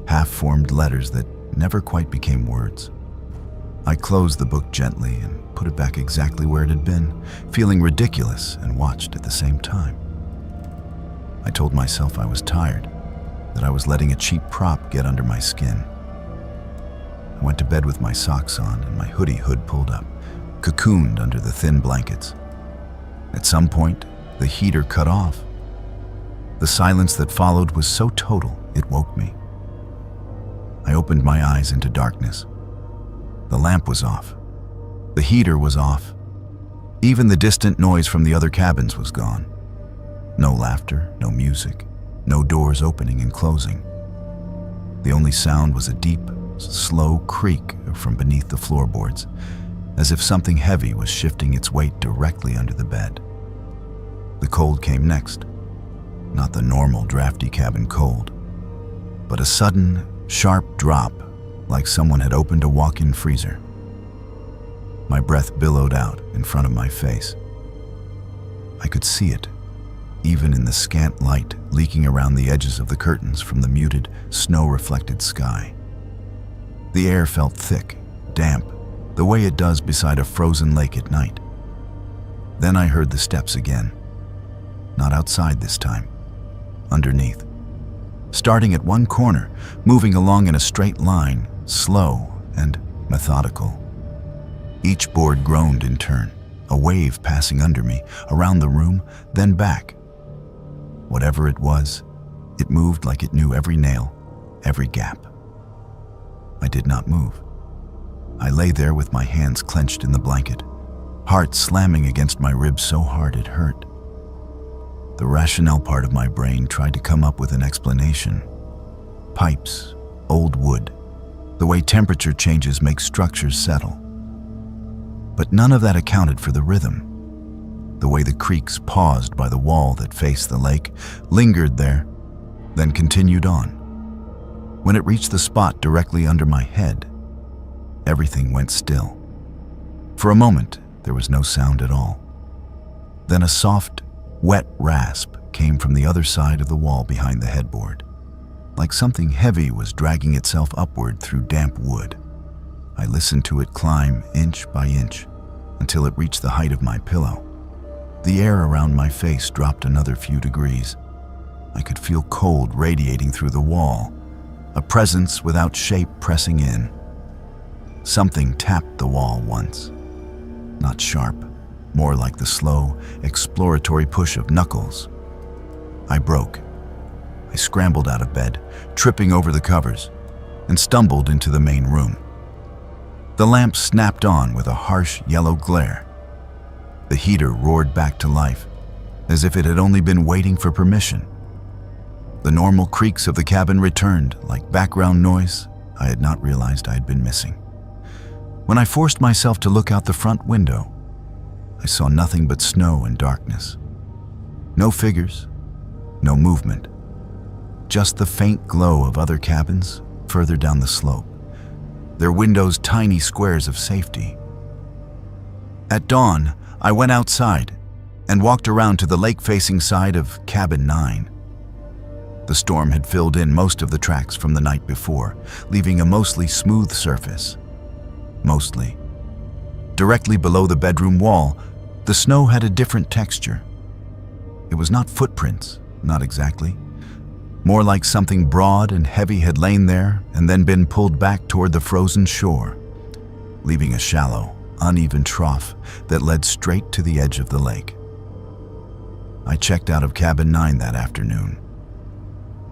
half-formed letters that never quite became words. I closed the book gently and put it back exactly where it had been, feeling ridiculous and watched at the same time. I told myself I was tired, that I was letting a cheap prop get under my skin. I went to bed with my socks on and my hoodie hood pulled up, cocooned under the thin blankets. At some point, the heater cut off. The silence that followed was so total, it woke me. I opened my eyes into darkness. The lamp was off. The heater was off. Even the distant noise from the other cabins was gone. No laughter, no music, no doors opening and closing. The only sound was a deep, slow creak from beneath the floorboards, as if something heavy was shifting its weight directly under the bed. The cold came next. Not the normal drafty cabin cold, but a sudden, sharp drop like someone had opened a walk-in freezer. My breath billowed out in front of my face. I could see it, even in the scant light leaking around the edges of the curtains from the muted, snow-reflected sky. The air felt thick, damp, the way it does beside a frozen lake at night. Then I heard the steps again. Not outside this time. Underneath. Starting at one corner, moving along in a straight line, slow and methodical. Each board groaned in turn, a wave passing under me, around the room, then back. Whatever it was, it moved like it knew every nail, every gap. I did not move. I lay there with my hands clenched in the blanket, heart slamming against my ribs so hard it hurt. The rationale part of my brain tried to come up with an explanation. Pipes, old wood, the way temperature changes make structures settle. But none of that accounted for the rhythm. The way the creaks paused by the wall that faced the lake, lingered there, then continued on. When it reached the spot directly under my head, everything went still. For a moment, there was no sound at all. Then a soft, wet rasp came from the other side of the wall behind the headboard, like something heavy was dragging itself upward through damp wood. I listened to it climb inch by inch until it reached the height of my pillow. The air around my face dropped another few degrees. I could feel cold radiating through the wall, a presence without shape pressing in. Something tapped the wall once. Not sharp, more like the slow, exploratory push of knuckles. I broke. I scrambled out of bed, tripping over the covers, and stumbled into the main room. The lamp snapped on with a harsh yellow glare. The heater roared back to life, as if it had only been waiting for permission. The normal creaks of the cabin returned, like background noise I had not realized I had been missing. When I forced myself to look out the front window, I saw nothing but snow and darkness. No figures, no movement. Just the faint glow of other cabins further down the slope, their windows tiny squares of safety. At dawn, I went outside and walked around to the lake-facing side of Cabin 9. The storm had filled in most of the tracks from the night before, leaving a mostly smooth surface. Mostly. Directly below the bedroom wall, the snow had a different texture. It was not footprints, not exactly. More like something broad and heavy had lain there and then been pulled back toward the frozen shore, leaving a shallow, uneven trough that led straight to the edge of the lake. I checked out of Cabin 9 that afternoon.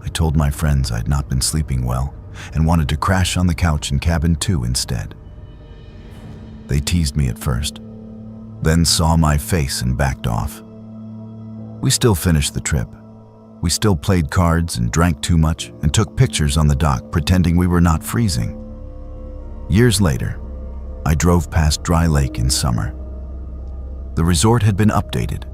I told my friends I'd not been sleeping well and wanted to crash on the couch in Cabin 2 instead. They teased me at first, then saw my face and backed off. We still finished the trip. We still played cards and drank too much and took pictures on the dock pretending we were not freezing. Years later, I drove past Dry Lake in summer. The resort had been updated.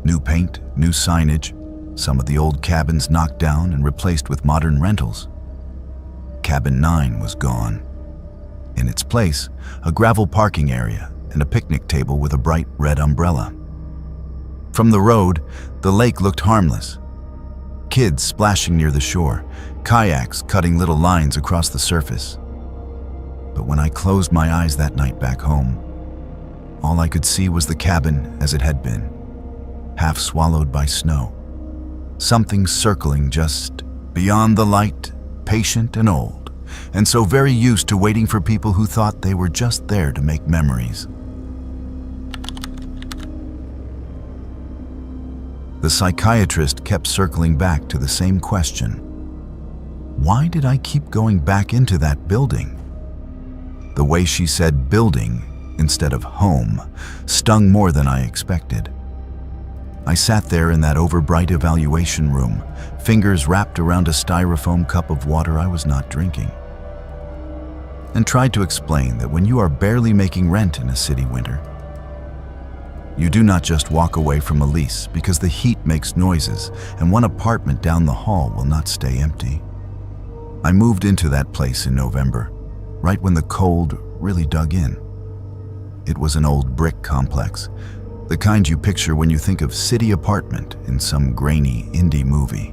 New paint, new signage, some of the old cabins knocked down and replaced with modern rentals. Cabin 9 was gone. In its place, a gravel parking area and a picnic table with a bright red umbrella. From the road, the lake looked harmless. Kids splashing near the shore, kayaks cutting little lines across the surface. But when I closed my eyes that night back home, all I could see was the cabin as it had been, half swallowed by snow. Something circling just beyond the light, patient and old, and so very used to waiting for people who thought they were just there to make memories. The psychiatrist kept circling back to the same question. Why did I keep going back into that building? The way she said building instead of home stung more than I expected. I sat there in that overbright evaluation room, fingers wrapped around a styrofoam cup of water I was not drinking, and tried to explain that when you are barely making rent in a city winter, you do not just walk away from a lease because the heat makes noises and one apartment down the hall will not stay empty. I moved into that place in November, right when the cold really dug in. It was an old brick complex, the kind you picture when you think of city apartment in some grainy indie movie.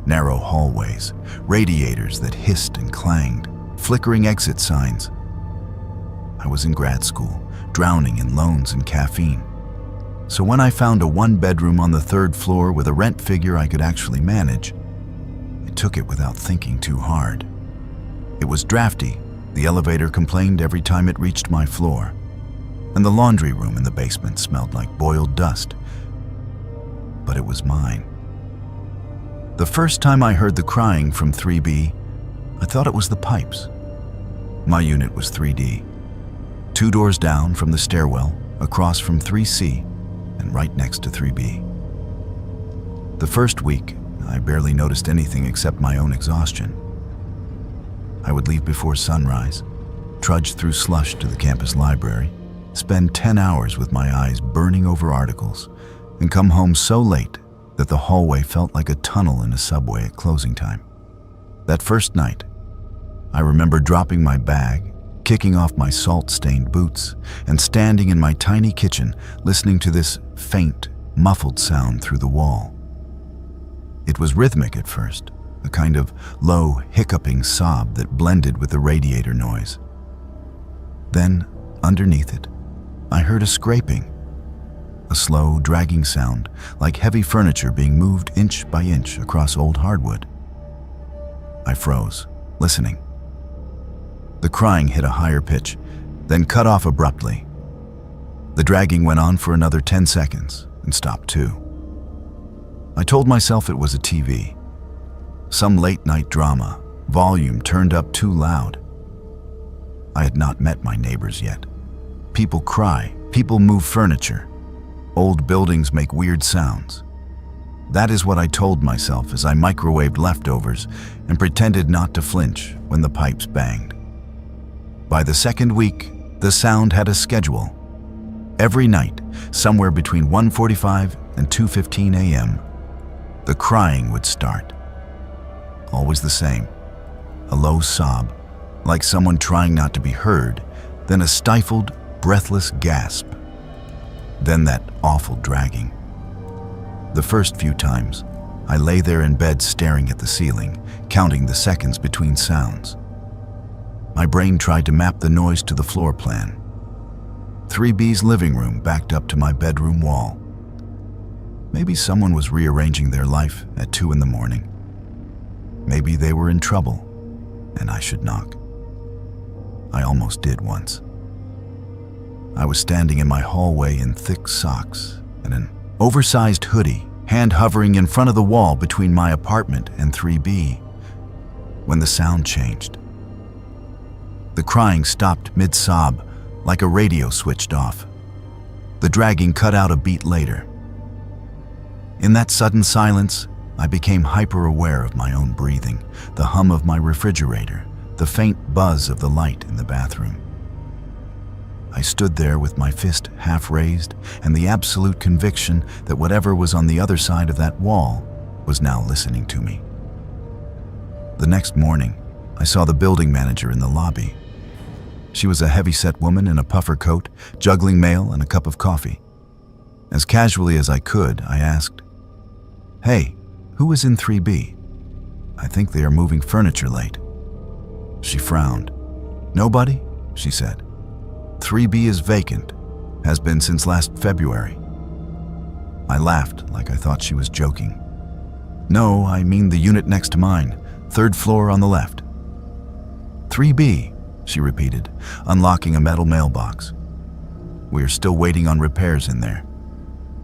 Narrow hallways, radiators that hissed and clanged, flickering exit signs. I was in grad school, drowning in loans and caffeine. So when I found a one-bedroom on the third floor with a rent figure I could actually manage, I took it without thinking too hard. It was drafty. The elevator complained every time it reached my floor, and the laundry room in the basement smelled like boiled dust. But it was mine. The first time I heard the crying from 3B, I thought it was the pipes. My unit was 3D, 2 doors down from the stairwell, across from 3C, and right next to 3B. The first week, I barely noticed anything except my own exhaustion. I would leave before sunrise, trudge through slush to the campus library, spend 10 hours with my eyes burning over articles, and come home so late that the hallway felt like a tunnel in a subway at closing time. That first night, I remember dropping my bag, kicking off my salt-stained boots, and standing in my tiny kitchen listening to this faint, muffled sound through the wall. It was rhythmic at first, a kind of low, hiccuping sob that blended with the radiator noise. Then, underneath it, I heard a scraping, a slow, dragging sound like heavy furniture being moved inch by inch across old hardwood. I froze, listening. The crying hit a higher pitch, then cut off abruptly. The dragging went on for another 10 seconds and stopped too. I told myself it was a TV. Some late-night drama, volume turned up too loud. I had not met my neighbors yet. People cry, people move furniture. Old buildings make weird sounds. That is what I told myself as I microwaved leftovers and pretended not to flinch when the pipes banged. By the second week, the sound had a schedule. Every night, somewhere between 1:45 and 2:15 a.m., the crying would start. Always the same. A low sob, like someone trying not to be heard, then a stifled, breathless gasp. Then that awful dragging. The first few times, I lay there in bed staring at the ceiling, counting the seconds between sounds. My brain tried to map the noise to the floor plan. 3B's living room backed up to my bedroom wall. Maybe someone was rearranging their life at 2 in the morning. Maybe they were in trouble, and I should knock. I almost did once. I was standing in my hallway in thick socks and an oversized hoodie, hand hovering in front of the wall between my apartment and 3B, when the sound changed. The crying stopped mid-sob, like a radio switched off. The dragging cut out a beat later. In that sudden silence, I became hyper-aware of my own breathing, the hum of my refrigerator, the faint buzz of the light in the bathroom. I stood there with my fist half raised and the absolute conviction that whatever was on the other side of that wall was now listening to me. The next morning, I saw the building manager in the lobby. She was a heavy-set woman in a puffer coat, juggling mail and a cup of coffee. As casually as I could, I asked, "Hey, who is in 3B? I think they are moving furniture late." She frowned. "Nobody?" she said. 3B is vacant, has been since last February." I laughed like I thought she was joking. "No, I mean the unit next to mine, 3rd floor on the left." 3B, she repeated, unlocking a metal mailbox. We are still waiting on repairs in there.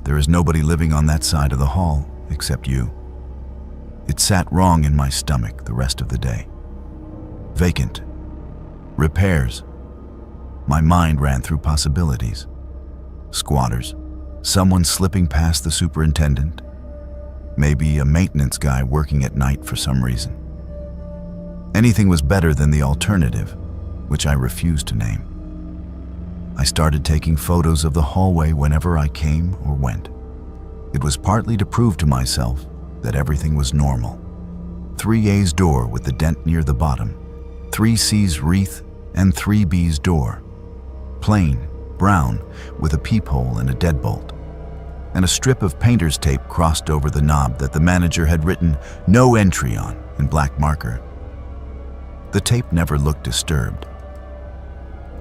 There is nobody living on that side of the hall except you. It sat wrong in my stomach the rest of the day. Vacant. Repairs. My mind ran through possibilities. Squatters. Someone slipping past the superintendent. Maybe a maintenance guy working at night for some reason. Anything was better than the alternative, which I refused to name. I started taking photos of the hallway whenever I came or went. It was partly to prove to myself that everything was normal. 3A's door with the dent near the bottom, 3C's wreath, and 3B's door. Plain, brown, with a peephole and a deadbolt. And a strip of painter's tape crossed over the knob that the manager had written "No entry" on in black marker. The tape never looked disturbed.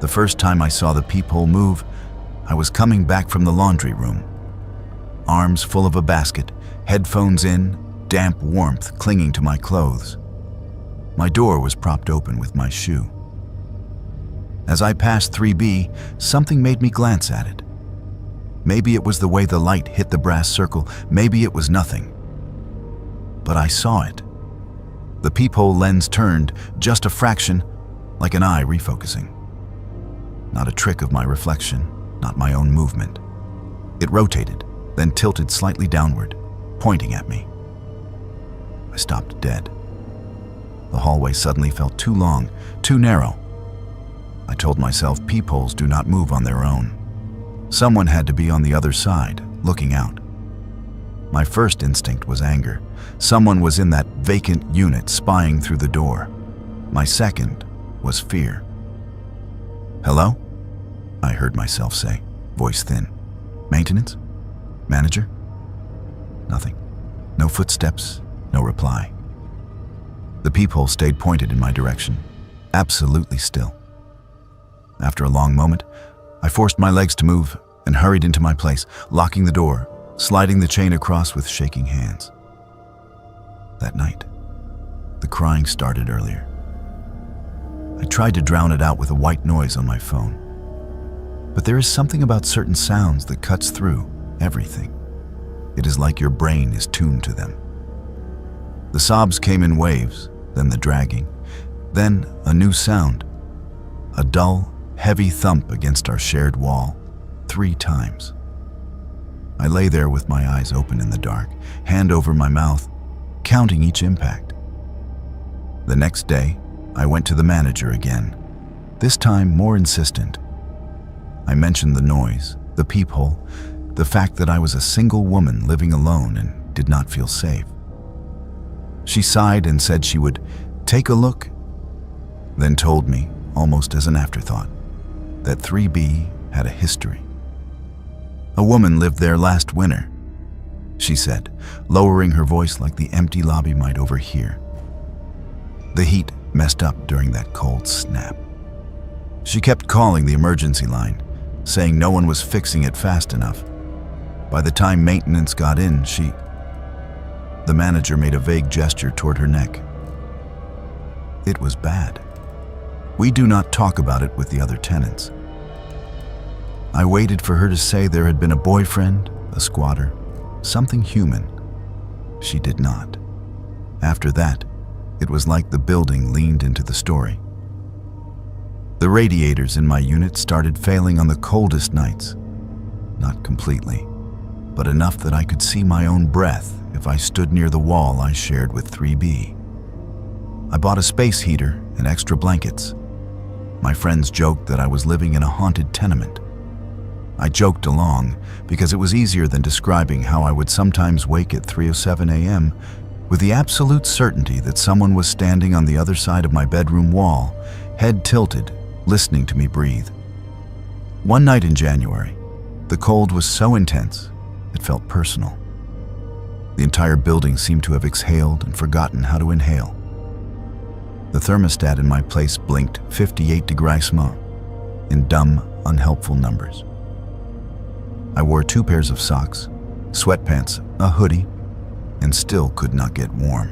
The first time I saw the peephole move, I was coming back from the laundry room. Arms full of a basket, headphones in, damp warmth clinging to my clothes. My door was propped open with my shoe. As I passed 3B, something made me glance at it. Maybe it was the way the light hit the brass circle, maybe it was nothing. But I saw it. The peephole lens turned, just a fraction, like an eye refocusing. Not a trick of my reflection, not my own movement. It rotated, then tilted slightly downward, pointing at me. I stopped dead. The hallway suddenly felt too long, too narrow. I told myself peepholes do not move on their own. Someone had to be on the other side, looking out. My first instinct was anger. Someone was in that vacant unit spying through the door. My second was fear. "Hello?" I heard myself say, voice thin. "Maintenance? Manager?" Nothing. No footsteps, no reply. The peephole stayed pointed in my direction, absolutely still. After a long moment, I forced my legs to move and hurried into my place, locking the door, sliding the chain across with shaking hands. That night, the crying started earlier. I tried to drown it out with a white noise on my phone. But there is something about certain sounds that cuts through everything. It is like your brain is tuned to them. The sobs came in waves, then the dragging, then a new sound, a dull, heavy thump against our shared wall, 3 times. I lay there with my eyes open in the dark, hand over my mouth, counting each impact. The next day, I went to the manager again, this time more insistent. I mentioned the noise, the peephole, the fact that I was a single woman living alone and did not feel safe. She sighed and said she would take a look, then told me, almost as an afterthought, that 3B had a history. A woman lived there last winter, she said, lowering her voice like the empty lobby might overhear. The heat messed up during that cold snap. She kept calling the emergency line, saying no one was fixing it fast enough. By the time maintenance got in, The manager made a vague gesture toward her neck. It was bad. We do not talk about it with the other tenants. I waited for her to say there had been a boyfriend, a squatter, something human. She did not. After that, it was like the building leaned into the story. The radiators in my unit started failing on the coldest nights. Not completely, but enough that I could see my own breath if I stood near the wall I shared with 3B. I bought a space heater and extra blankets. My friends joked that I was living in a haunted tenement. I joked along because it was easier than describing how I would sometimes wake at 3:07 a.m. with the absolute certainty that someone was standing on the other side of my bedroom wall, head tilted, listening to me breathe. One night in January, the cold was so intense, it felt personal. The entire building seemed to have exhaled and forgotten how to inhale. The thermostat in my place blinked 58 degrees in dumb, unhelpful numbers. I wore 2 pairs of socks, sweatpants, a hoodie, and still could not get warm.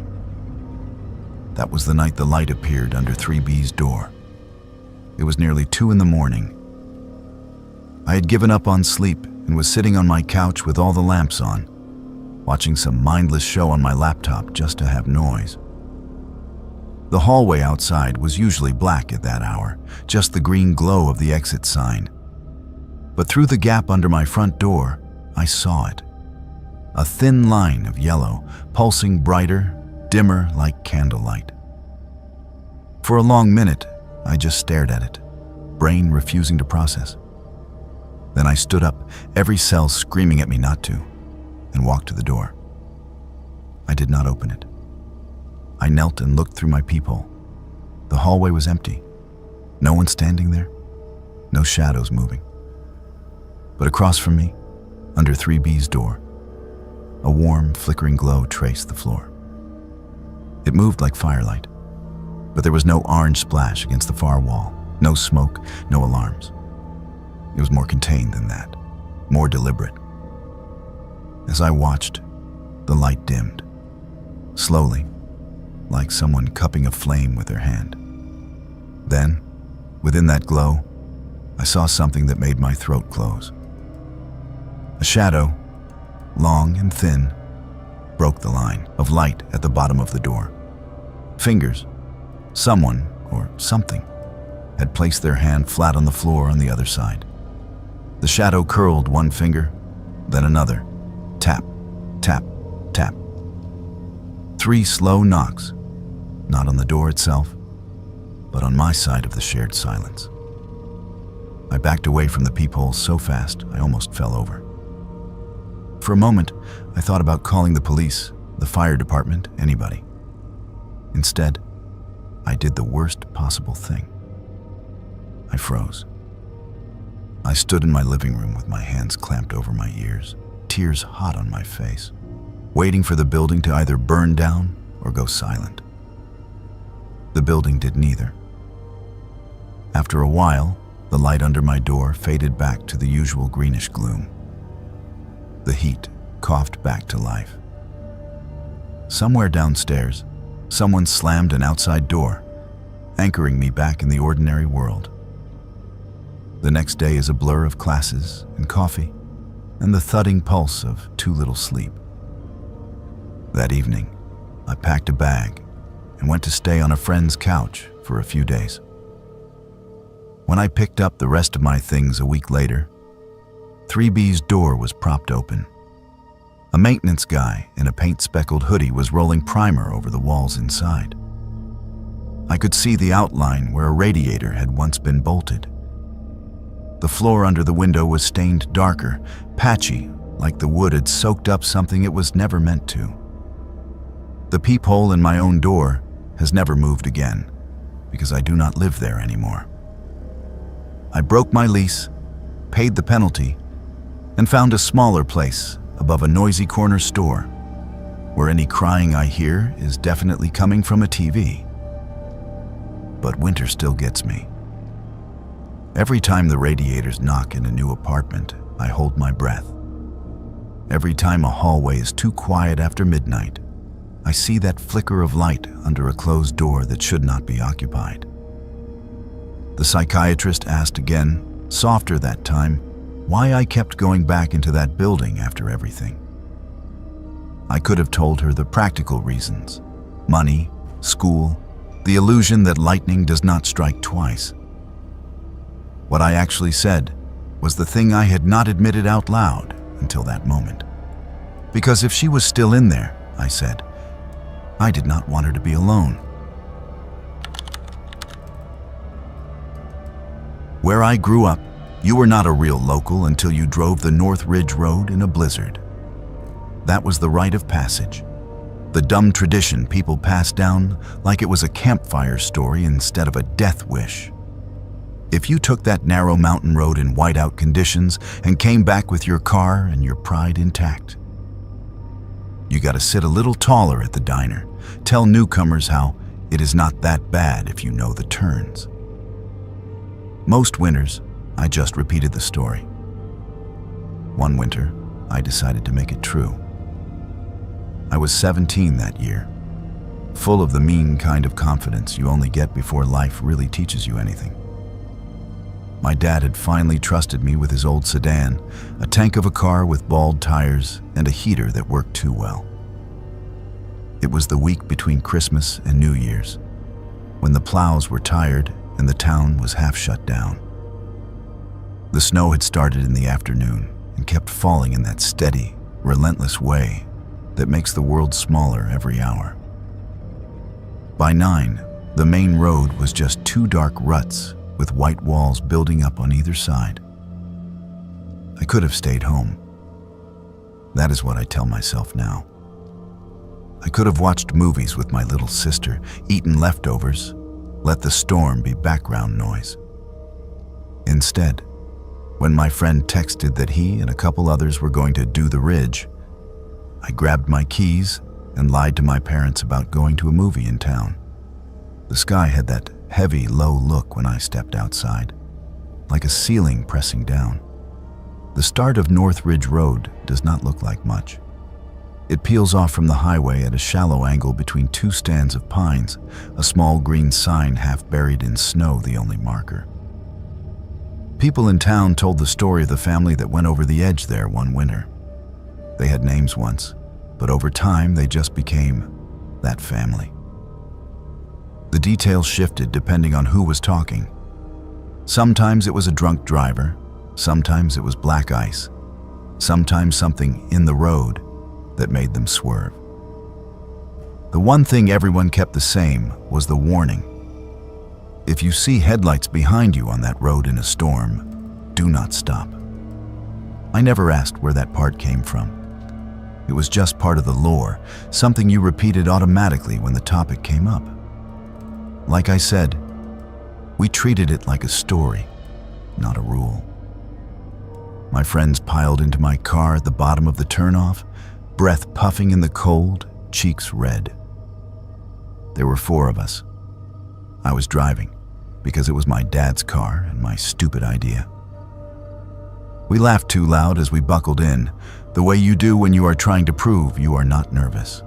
That was the night the light appeared under 3B's door. It was nearly 2 in the morning. I had given up on sleep and was sitting on my couch with all the lamps on, watching some mindless show on my laptop just to have noise. The hallway outside was usually black at that hour, just the green glow of the exit sign. But through the gap under my front door, I saw it. A thin line of yellow, pulsing brighter, dimmer like candlelight. For a long minute, I just stared at it, brain refusing to process. Then I stood up, every cell screaming at me not to, and walked to the door. I did not open it. I knelt and looked through my peephole. The hallway was empty. No one standing there, no shadows moving. But across from me, under 3B's door, a warm, flickering glow traced the floor. It moved like firelight, but there was no orange splash against the far wall, no smoke, no alarms. It was more contained than that, more deliberate. As I watched, the light dimmed, slowly, like someone cupping a flame with their hand. Then, within that glow, I saw something that made my throat close. A shadow, long and thin, broke the line of light at the bottom of the door. Fingers, someone or something, had placed their hand flat on the floor on the other side. The shadow curled one finger, then another. Tap, tap, tap. 3 slow knocks, not on the door itself, but on my side of the shared silence. I backed away from the peephole so fast I almost fell over. For a moment, I thought about calling the police, the fire department, anybody. Instead, I did the worst possible thing. I froze. I stood in my living room with my hands clamped over my ears, tears hot on my face, waiting for the building to either burn down or go silent. The building did neither. After a while, the light under my door faded back to the usual greenish gloom. The heat coughed back to life. Somewhere downstairs, someone slammed an outside door, anchoring me back in the ordinary world. The next day is a blur of classes and coffee and the thudding pulse of too little sleep. That evening, I packed a bag and went to stay on a friend's couch for a few days. When I picked up the rest of my things a week later, 3B's door was propped open. A maintenance guy in a paint-speckled hoodie was rolling primer over the walls inside. I could see the outline where a radiator had once been bolted. The floor under the window was stained darker, patchy, like the wood had soaked up something it was never meant to. The peephole in my own door has never moved again, because I do not live there anymore. I broke my lease, paid the penalty, and found a smaller place above a noisy corner store, where any crying I hear is definitely coming from a TV. But winter still gets me. Every time the radiators knock in a new apartment, I hold my breath. Every time a hallway is too quiet after midnight, I see that flicker of light under a closed door that should not be occupied. The psychiatrist asked again, softer that time, why I kept going back into that building after everything. I could have told her the practical reasons: money, school, the illusion that lightning does not strike twice. What I actually said was the thing I had not admitted out loud until that moment. Because if she was still in there, I said, I did not want her to be alone. Where I grew up, you were not a real local until you drove the North Ridge Road in a blizzard. That was the rite of passage, the dumb tradition people passed down like it was a campfire story instead of a death wish. If you took that narrow mountain road in whiteout conditions and came back with your car and your pride intact, you got to sit a little taller at the diner, tell newcomers how it is not that bad if you know the turns. Most winters, I just repeated the story. One winter, I decided to make it true. I was 17 that year. full of the mean kind of confidence you only get before life really teaches you anything. My dad had finally trusted me with his old sedan, a tank of a car with bald tires and a heater that worked too well. It was the week between Christmas and New Year's, when the plows were tired and the town was half shut down. The snow had started in the afternoon and kept falling in that steady, relentless way that makes the world smaller every hour. By 9, the main road was just 2 dark ruts with white walls building up on either side. I could have stayed home. That is what I tell myself now. I could have watched movies with my little sister, eaten leftovers, let the storm be background noise. Instead, when my friend texted that he and a couple others were going to do the ridge, I grabbed my keys and lied to my parents about going to a movie in town. The sky had that heavy, low look when I stepped outside, like a ceiling pressing down. The start of North Ridge Road does not look like much. It peels off from the highway at a shallow angle between 2 stands of pines, a small green sign half buried in snow the only marker. People in town told the story of the family that went over the edge there one winter. They had names once, but over time they just became that family. The details shifted depending on who was talking. Sometimes it was a drunk driver, sometimes it was black ice, sometimes something in the road that made them swerve. The one thing everyone kept the same was the warning. If you see headlights behind you on that road in a storm, do not stop. I never asked where that part came from. It was just part of the lore, something you repeated automatically when the topic came up. Like I said, we treated it like a story, not a rule. My friends piled into my car at the bottom of the turnoff, breath puffing in the cold, cheeks red. There were 4 of us. I was driving, because it was my dad's car and my stupid idea. We laughed too loud as we buckled in, the way you do when you are trying to prove you are not nervous.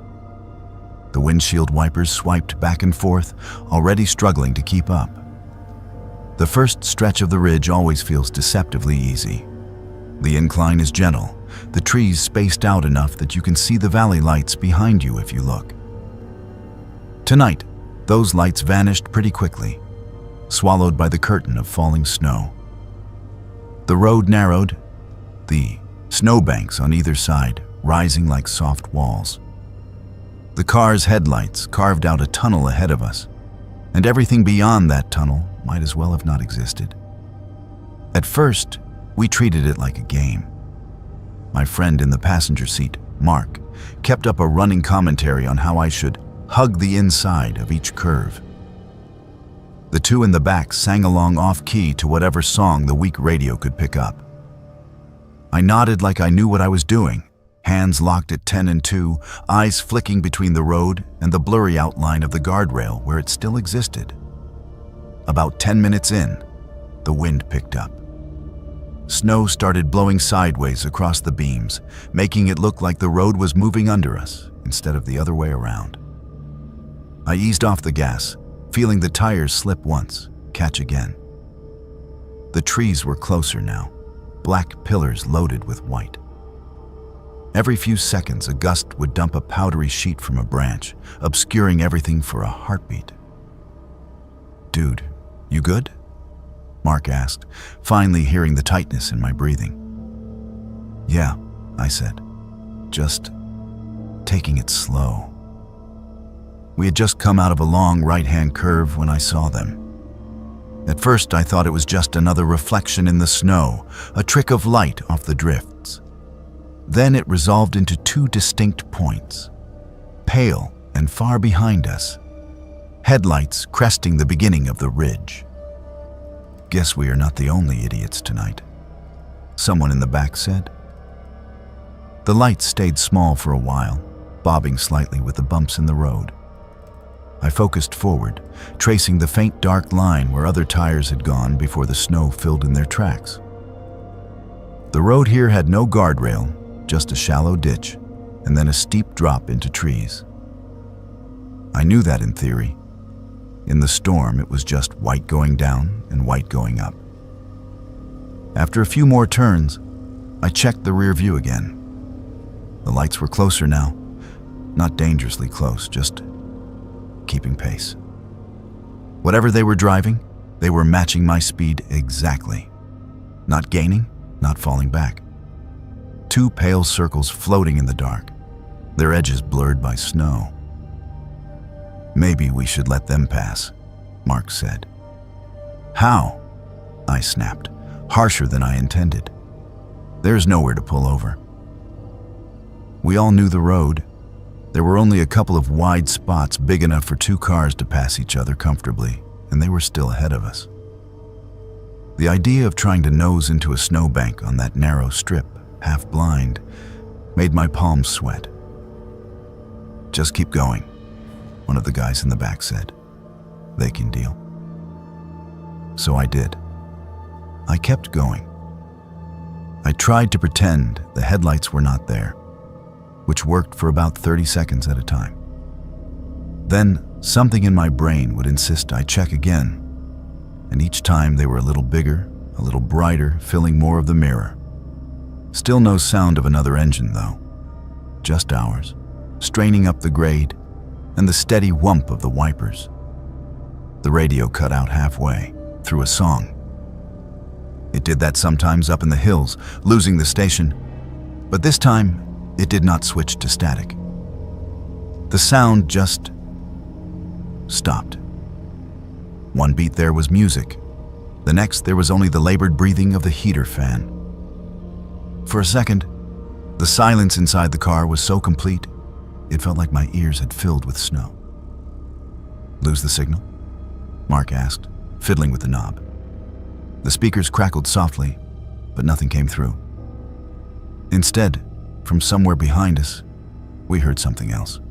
The windshield wipers swiped back and forth, already struggling to keep up. The first stretch of the ridge always feels deceptively easy. The incline is gentle, the trees spaced out enough that you can see the valley lights behind you if you look. Tonight, those lights vanished pretty quickly, swallowed by the curtain of falling snow. The road narrowed, the snowbanks on either side rising like soft walls. The car's headlights carved out a tunnel ahead of us, and everything beyond that tunnel might as well have not existed. At first, we treated it like a game. My friend in the passenger seat, Mark, kept up a running commentary on how I should hug the inside of each curve. The 2 in the back sang along off-key to whatever song the weak radio could pick up. I nodded like I knew what I was doing, hands locked at 10 and 2, eyes flicking between the road and the blurry outline of the guardrail where it still existed. About 10 minutes in, the wind picked up. Snow started blowing sideways across the beams, making it look like the road was moving under us instead of the other way around. I eased off the gas, feeling the tires slip once, catch again. The trees were closer now, black pillars loaded with white. Every few seconds, a gust would dump a powdery sheet from a branch, obscuring everything for a heartbeat. "Dude, you good?" Mark asked, finally hearing the tightness in my breathing. "Yeah," I said, "just taking it slow." We had just come out of a long right-hand curve when I saw them. At first, I thought it was just another reflection in the snow, a trick of light off the drifts. Then it resolved into 2 distinct points, pale and far behind us, headlights cresting the beginning of the ridge. "Guess we are not the only idiots tonight," someone in the back said. The lights stayed small for a while, bobbing slightly with the bumps in the road. I focused forward, tracing the faint dark line where other tires had gone before the snow filled in their tracks. The road here had no guardrail, just a shallow ditch, and then a steep drop into trees. I knew that in theory. In the storm, it was just white going down and white going up. After a few more turns, I checked the rear view again. The lights were closer now, not dangerously close, just keeping pace. Whatever they were driving, they were matching my speed exactly. Not gaining, not falling back. Two pale circles floating in the dark, their edges blurred by snow. "Maybe we should let them pass," Mark said. "How?" I snapped, harsher than I intended. "There's nowhere to pull over." We all knew the road. There were only a couple of wide spots big enough for two cars to pass each other comfortably, and they were still ahead of us. The idea of trying to nose into a snowbank on that narrow strip, half blind, made my palms sweat. "Just keep going," one of the guys in the back said. "They can deal." So I did. I kept going. I tried to pretend the headlights were not there, which worked for about 30 seconds at a time. Then something in my brain would insist I check again, and each time they were a little bigger, a little brighter, filling more of the mirror. Still no sound of another engine, though. Just ours, straining up the grade, and the steady whump of the wipers. The radio cut out halfway, through a song. It did that sometimes up in the hills, losing the station, but this time it did not switch to static. The sound just stopped. One beat there was music. The next there was only the labored breathing of the heater fan. For a second, the silence inside the car was so complete, it felt like my ears had filled with snow. "Lose the signal?" Mark asked, fiddling with the knob. The speakers crackled softly, but nothing came through. Instead, from somewhere behind us, we heard something else.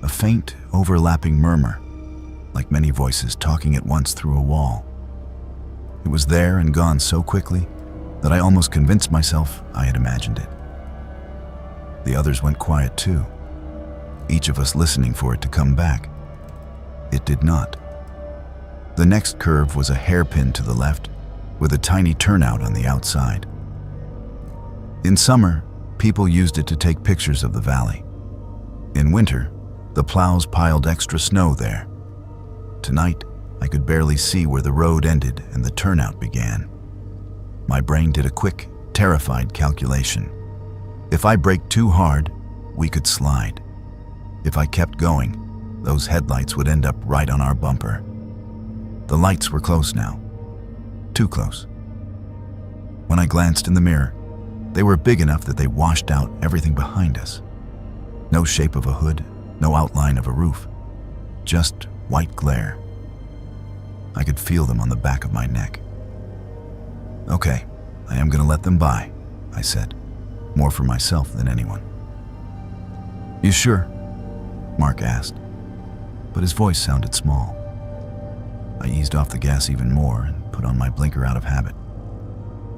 A faint, overlapping murmur, like many voices talking at once through a wall. It was there and gone so quickly that I almost convinced myself I had imagined it. The others went quiet too, each of us listening for it to come back. It did not. The next curve was a hairpin to the left, with a tiny turnout on the outside. In summer, people used it to take pictures of the valley. In winter, the plows piled extra snow there. Tonight, I could barely see where the road ended and the turnout began. My brain did a quick, terrified calculation. If I braked too hard, we could slide. If I kept going, those headlights would end up right on our bumper. The lights were close now. Too close. When I glanced in the mirror, they were big enough that they washed out everything behind us. No shape of a hood, no outline of a roof. Just white glare. I could feel them on the back of my neck. "Okay, I am going to let them by," I said, more for myself than anyone. "You sure?" Mark asked, but his voice sounded small. I eased off the gas even more and put on my blinker out of habit,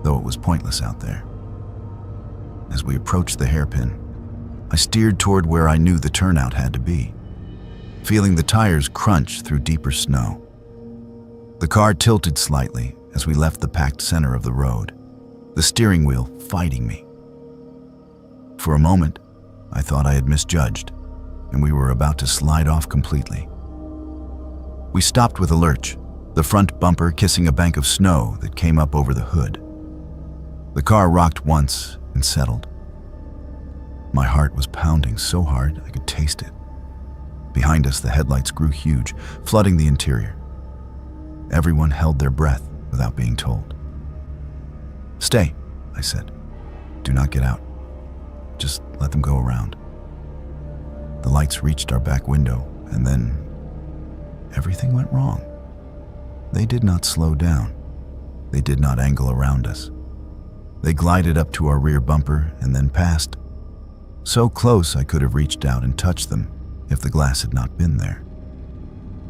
though it was pointless out there. As we approached the hairpin, I steered toward where I knew the turnout had to be, feeling the tires crunch through deeper snow. The car tilted slightly as we left the packed center of the road, the steering wheel fighting me. For a moment, I thought I had misjudged, and we were about to slide off completely. We stopped with a lurch, the front bumper kissing a bank of snow that came up over the hood. The car rocked once and settled. My heart was pounding so hard I could taste it. Behind us, the headlights grew huge, flooding the interior. Everyone held their breath without being told. "Stay," I said. "Do not get out. Just let them go around." The lights reached our back window, and then everything went wrong. They did not slow down. They did not angle around us. They glided up to our rear bumper and then passed. So close I could have reached out and touched them if the glass had not been there.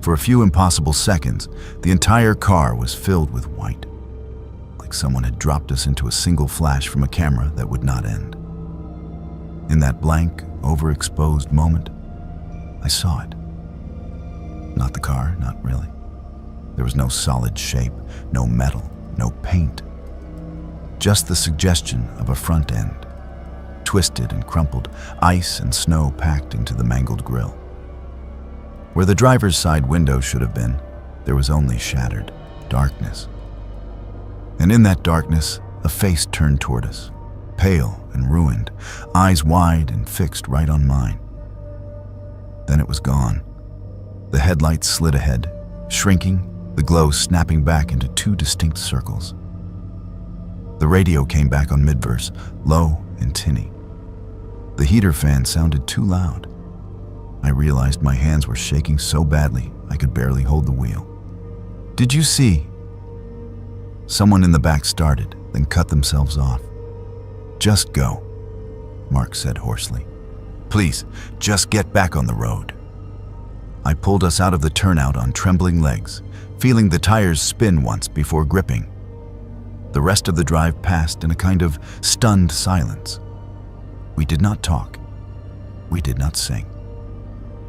For a few impossible seconds, the entire car was filled with white, like someone had dropped us into a single flash from a camera that would not end. In that blank, overexposed moment, I saw it. Not the car, not really. There was no solid shape, no metal, no paint. Just the suggestion of a front end, twisted and crumpled, ice and snow packed into the mangled grille. Where the driver's side window should have been, there was only shattered darkness. And in that darkness, a face turned toward us, pale and ruined, eyes wide and fixed right on mine. Then it was gone. The headlights slid ahead, shrinking, the glow snapping back into two distinct circles. The radio came back on mid-verse, low and tinny. The heater fan sounded too loud. I realized my hands were shaking so badly I could barely hold the wheel. "Did you see?" Someone in the back started, then cut themselves off. "Just go," Mark said hoarsely. "Please, just get back on the road." I pulled us out of the turnout on trembling legs, feeling the tires spin once before gripping. The rest of the drive passed in a kind of stunned silence. We did not talk. We did not sing.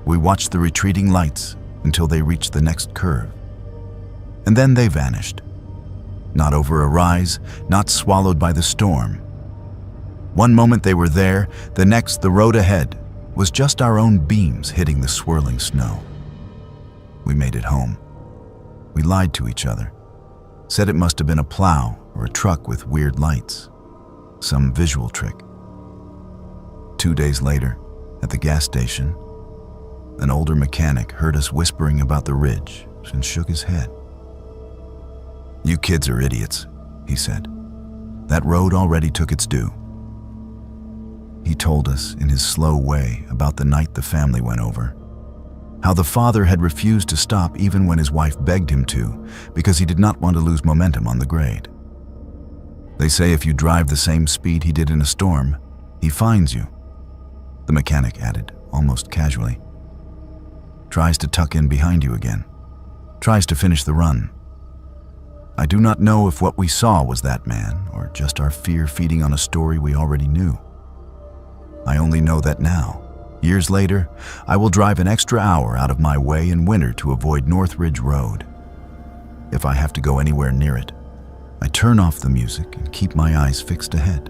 We watched the retreating lights until they reached the next curve. And then they vanished. Not over a rise, not swallowed by the storm. One moment they were there, the next the road ahead was just our own beams hitting the swirling snow. We made it home. We lied to each other, said it must have been a plow or a truck with weird lights, some visual trick. 2 days later, at the gas station, an older mechanic heard us whispering about the ridge and shook his head. "You kids are idiots," he said. "That road already took its due." He told us in his slow way about the night the family went over, how the father had refused to stop even when his wife begged him to because he did not want to lose momentum on the grade. "They say if you drive the same speed he did in a storm, he fines you," the mechanic added, almost casually. "Tries to tuck in behind you again. Tries to finish the run." I do not know if what we saw was that man or just our fear feeding on a story we already knew. I only know that now, years later, I will drive an extra hour out of my way in winter to avoid Northridge Road. If I have to go anywhere near it, I turn off the music and keep my eyes fixed ahead,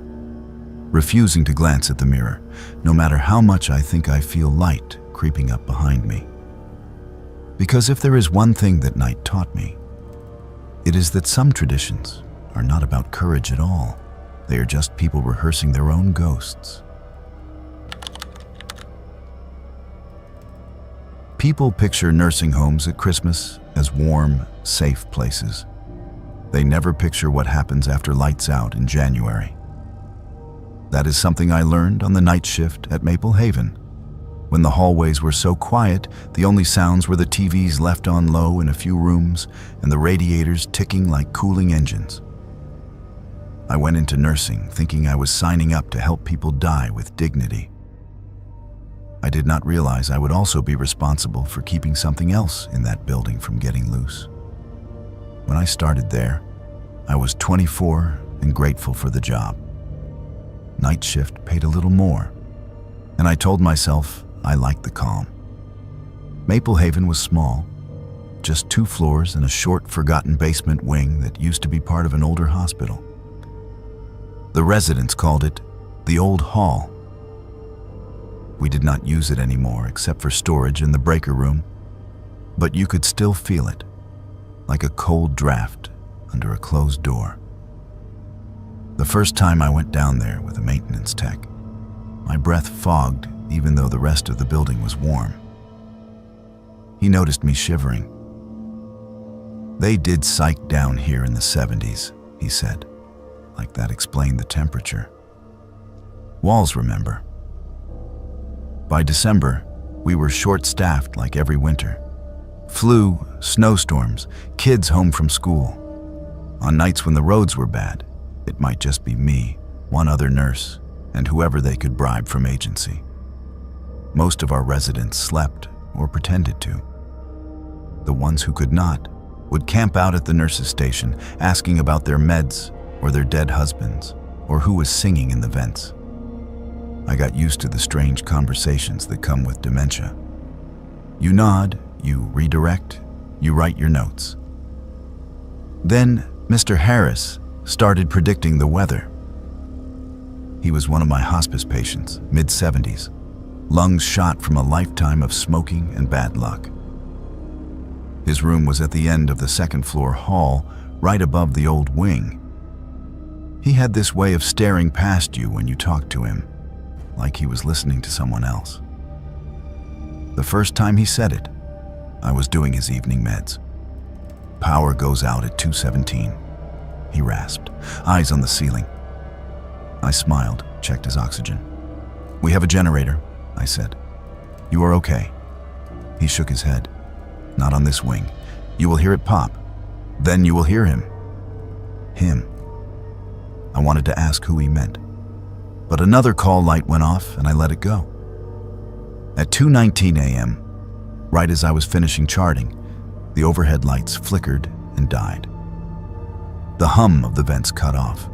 refusing to glance at the mirror, no matter how much I think I feel light creeping up behind me. Because if there is one thing that night taught me, it is that some traditions are not about courage at all. They are just people rehearsing their own ghosts. People picture nursing homes at Christmas as warm, safe places. They never picture what happens after lights out in January. That is something I learned on the night shift at Maple Haven, when the hallways were so quiet the only sounds were the TVs left on low in a few rooms and the radiators ticking like cooling engines. I went into nursing thinking I was signing up to help people die with dignity. I did not realize I would also be responsible for keeping something else in that building from getting loose. When I started there, I was 24 and grateful for the job. Night shift paid a little more, and I told myself I liked the calm. Maple Haven was small, just 2 floors and a short, forgotten basement wing that used to be part of an older hospital. The residents called it the Old Hall. We did not use it anymore except for storage in the breaker room, but you could still feel it, like a cold draft under a closed door. The first time I went down there with a maintenance tech, my breath fogged even though the rest of the building was warm. He noticed me shivering. "They did psych down here in the 70s, he said, like that explained the temperature. "Walls remember." By December, we were short-staffed like every winter. Flu, snowstorms, kids home from school. On nights when the roads were bad, it might just be me, one other nurse, and whoever they could bribe from agency. Most of our residents slept or pretended to. The ones who could not would camp out at the nurses' station asking about their meds or their dead husbands or who was singing in the vents. I got used to the strange conversations that come with dementia. You nod, you redirect, you write your notes. Then Mr. Harris started predicting the weather. He was one of my hospice patients, mid-70s, lungs shot from a lifetime of smoking and bad luck. His room was at the end of the second-floor hall, right above the old wing. He had this way of staring past you when you talked to him, like he was listening to someone else. The first time he said it, I was doing his evening meds. "Power goes out at 2:17, he rasped, eyes on the ceiling. I smiled, checked his oxygen. "We have a generator," I said. "You are okay." He shook his head. "Not on this wing. You will hear it pop. Then you will hear him." Him. I wanted to ask who he meant, but another call light went off and I let it go. At 2:19 a.m., right as I was finishing charting, the overhead lights flickered and died. The hum of the vents cut off.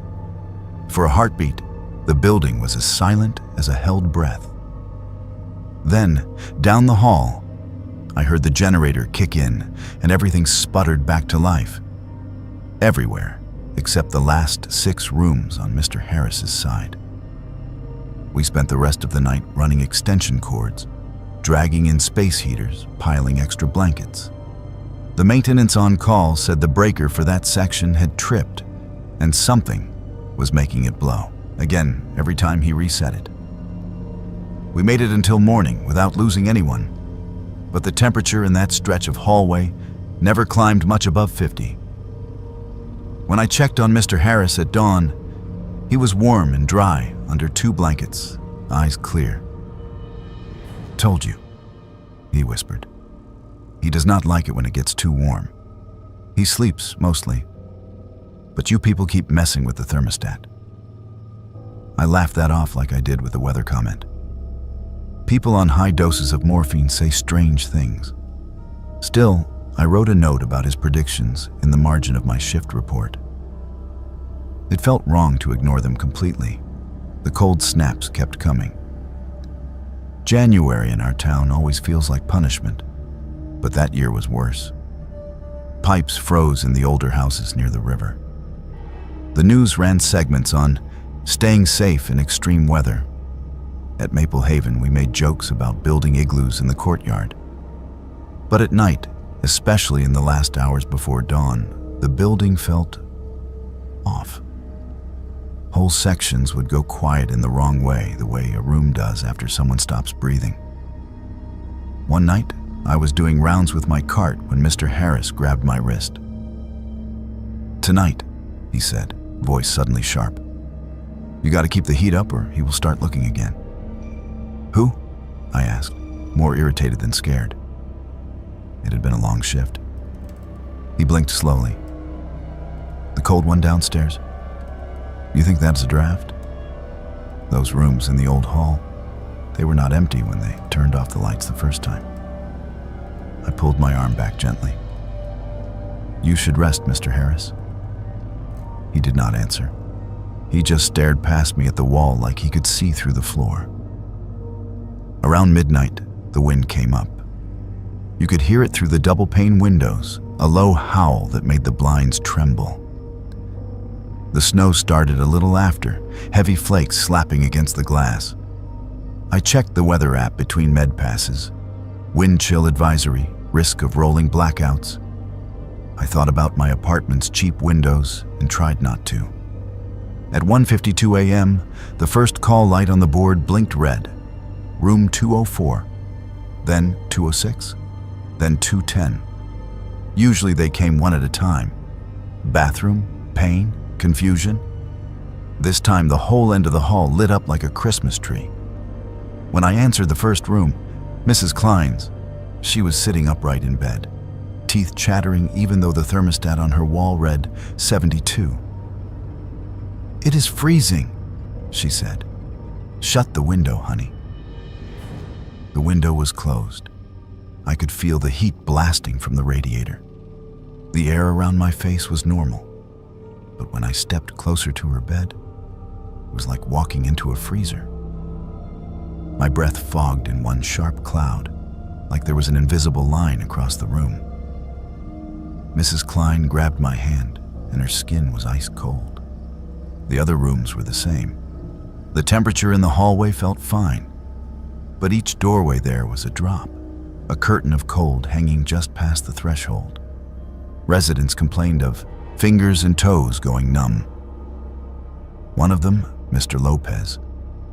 For a heartbeat, the building was as silent as a held breath. Then, down the hall, I heard the generator kick in and everything sputtered back to life. Everywhere, except the last 6 rooms on Mr. Harris's side. We spent the rest of the night running extension cords, dragging in space heaters, piling extra blankets. The maintenance on call said the breaker for that section had tripped and something was making it blow, again every time he reset it. We made it until morning without losing anyone, but the temperature in that stretch of hallway never climbed much above 50. When I checked on Mr. Harris at dawn, he was warm and dry under 2 blankets, eyes clear. "Told you," he whispered. "He does not like it when it gets too warm. He sleeps mostly, but you people keep messing with the thermostat." I laughed that off like I did with the weather comment. People on high doses of morphine say strange things. Still, I wrote a note about his predictions in the margin of my shift report. It felt wrong to ignore them completely. The cold snaps kept coming. January in our town always feels like punishment, but that year was worse. Pipes froze in the older houses near the river. The news ran segments on staying safe in extreme weather. At Maple Haven, we made jokes about building igloos in the courtyard. But at night, especially in the last hours before dawn, the building felt off. Whole sections would go quiet in the wrong way, the way a room does after someone stops breathing. One night, I was doing rounds with my cart when Mr. Harris grabbed my wrist. "Tonight," he said, voice suddenly sharp. "You got to keep the heat up or he will start looking again." "Who?" I asked, more irritated than scared. It had been a long shift. He blinked slowly. "The cold one downstairs? You think that's a draft?" Those rooms in the old hall, they were not empty when they turned off the lights the first time. I pulled my arm back gently. "You should rest, Mr. Harris." He did not answer. He just stared past me at the wall like he could see through the floor. Around midnight, the wind came up. You could hear it through the double-pane windows, a low howl that made the blinds tremble. The snow started a little after, heavy flakes slapping against the glass. I checked the weather app between med passes. Wind chill advisory, risk of rolling blackouts. I thought about my apartment's cheap windows and tried not to. At 1:52 a.m., the first call light on the board blinked red. Room 204, then 206, then 210. Usually they came one at a time. Bathroom, pain, confusion. This time the whole end of the hall lit up like a Christmas tree. When I answered the first room, Mrs. Klein's, she was sitting upright in bed, teeth chattering even though the thermostat on her wall read 72. "It is freezing," she said. "Shut the window, honey." The window was closed. I could feel the heat blasting from the radiator. The air around my face was normal, but when I stepped closer to her bed, it was like walking into a freezer. My breath fogged in one sharp cloud, like there was an invisible line across the room. Mrs. Klein grabbed my hand, and her skin was ice cold. The other rooms were the same. The temperature in the hallway felt fine, but each doorway there was a drop, a curtain of cold hanging just past the threshold. Residents complained of fingers and toes going numb. One of them, Mr. Lopez,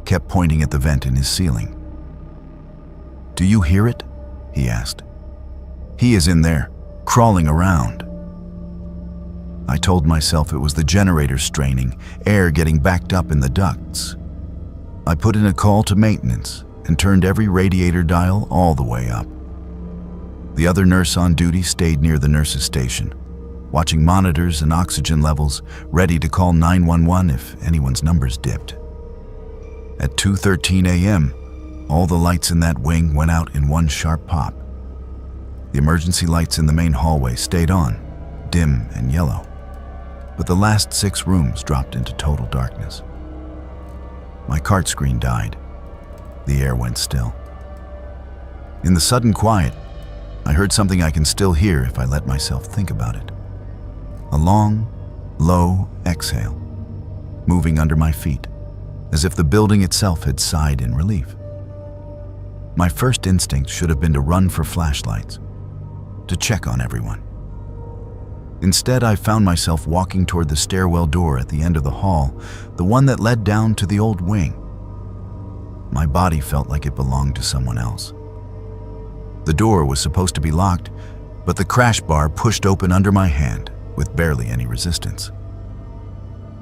kept pointing at the vent in his ceiling. "Do you hear it?" he asked. "He is in there, crawling around." I told myself it was the generator straining, air getting backed up in the ducts. I put in a call to maintenance and turned every radiator dial all the way up. The other nurse on duty stayed near the nurse's station, watching monitors and oxygen levels, ready to call 911 if anyone's numbers dipped. At 2:13 a.m., all the lights in that wing went out in one sharp pop. The emergency lights in the main hallway stayed on, dim and yellow, but the last 6 rooms dropped into total darkness. My cart screen died. The air went still. In the sudden quiet, I heard something I can still hear if I let myself think about it. A long, low exhale, moving under my feet, as if the building itself had sighed in relief. My first instinct should have been to run for flashlights, to check on everyone. Instead, I found myself walking toward the stairwell door at the end of the hall, the one that led down to the old wing. My body felt like it belonged to someone else. The door was supposed to be locked, but the crash bar pushed open under my hand with barely any resistance.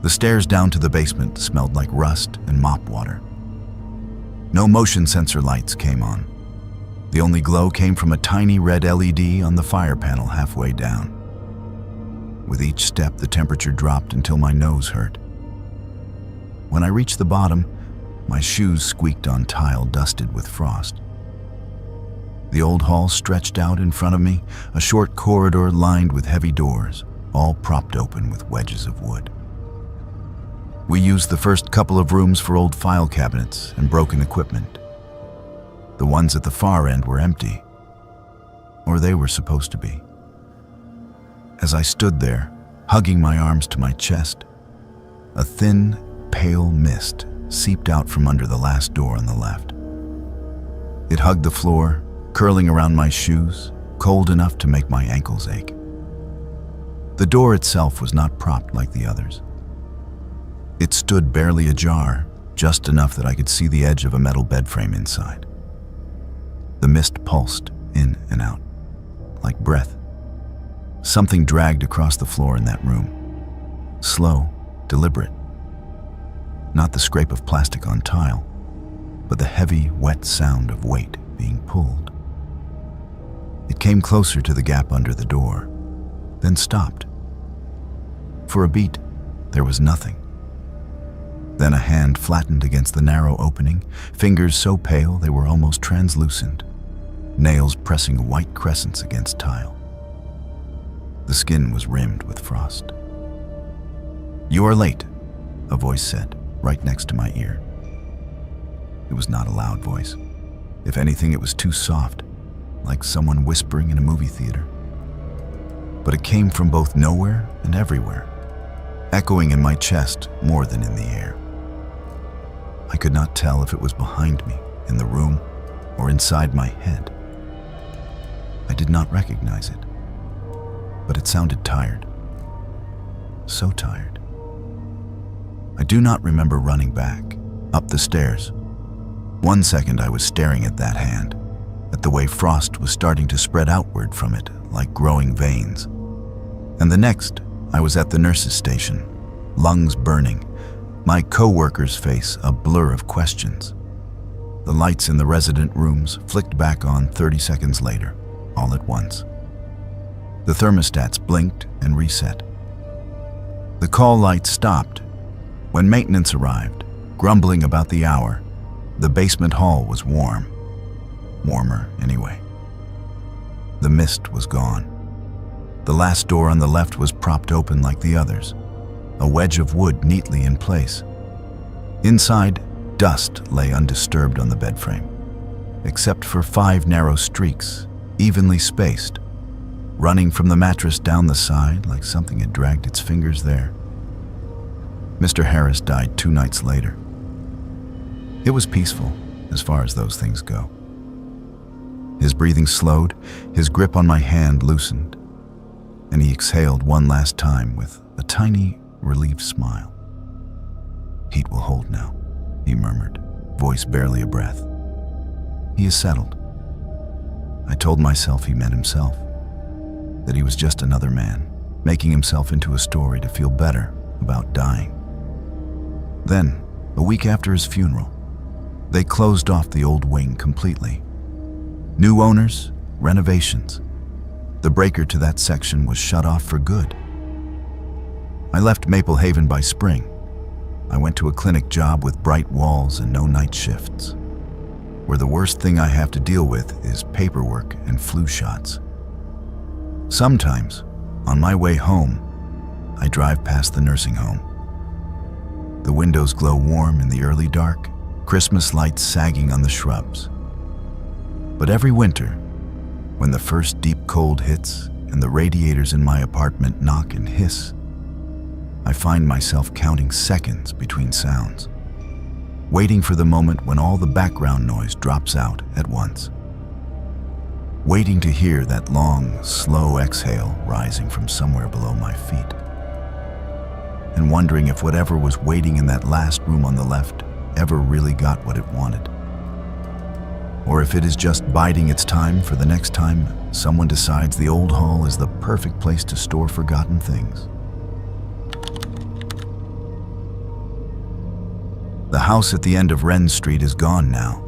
The stairs down to the basement smelled like rust and mop water. No motion sensor lights came on. The only glow came from a tiny red LED on the fire panel halfway down. With each step, the temperature dropped until my nose hurt. When I reached the bottom, my shoes squeaked on tile dusted with frost. The old hall stretched out in front of me, a short corridor lined with heavy doors, all propped open with wedges of wood. We used the first couple of rooms for old file cabinets and broken equipment. The ones at the far end were empty, or they were supposed to be. As I stood there, hugging my arms to my chest, a thin, pale mist seeped out from under the last door on the left. It hugged the floor, curling around my shoes, cold enough to make my ankles ache. The door itself was not propped like the others. It stood barely ajar, just enough that I could see the edge of a metal bed frame inside. The mist pulsed in and out, like breath. Something dragged across the floor in that room. Slow, deliberate. Not the scrape of plastic on tile, but the heavy, wet sound of weight being pulled. It came closer to the gap under the door, then stopped. For a beat, there was nothing. Then a hand flattened against the narrow opening, fingers so pale they were almost translucent, nails pressing white crescents against tile. The skin was rimmed with frost. "You are late," a voice said, right next to my ear. It was not a loud voice. If anything, it was too soft, like someone whispering in a movie theater. But it came from both nowhere and everywhere, echoing in my chest more than in the air. I could not tell if it was behind me, in the room, or inside my head. I did not recognize it, but it sounded tired. So tired. I do not remember running back, up the stairs. 1 second I was staring at that hand, at the way frost was starting to spread outward from it like growing veins. And the next, I was at the nurse's station, lungs burning, my co-worker's face a blur of questions. The lights in the resident rooms flicked back on 30 seconds later, all at once. The thermostats blinked and reset. The call lights stopped. When maintenance arrived, grumbling about the hour, the basement hall was warm. Warmer, anyway. The mist was gone. The last door on the left was propped open like the others, a wedge of wood neatly in place. Inside, dust lay undisturbed on the bed frame, except for 5 narrow streaks, evenly spaced, running from the mattress down the side like something had dragged its fingers there. Mr. Harris died 2 nights later. It was peaceful, as far as those things go. His breathing slowed, his grip on my hand loosened, and he exhaled one last time with a tiny, relieved smile. "Heat will hold now," he murmured, voice barely a breath. "He is settled." I told myself he meant himself, that he was just another man, making himself into a story to feel better about dying. Then, a week after his funeral, they closed off the old wing completely. New owners, renovations. The breaker to that section was shut off for good. I left Maple Haven by spring. I went to a clinic job with bright walls and no night shifts, where the worst thing I have to deal with is paperwork and flu shots. Sometimes, on my way home, I drive past the nursing home. The windows glow warm in the early dark, Christmas lights sagging on the shrubs. But every winter, when the first deep cold hits and the radiators in my apartment knock and hiss, I find myself counting seconds between sounds, waiting for the moment when all the background noise drops out at once. Waiting to hear that long, slow exhale rising from somewhere below my feet. And wondering if whatever was waiting in that last room on the left ever really got what it wanted. Or if it is just biding its time for the next time someone decides the old hall is the perfect place to store forgotten things. The house at the end of Wren Street is gone now,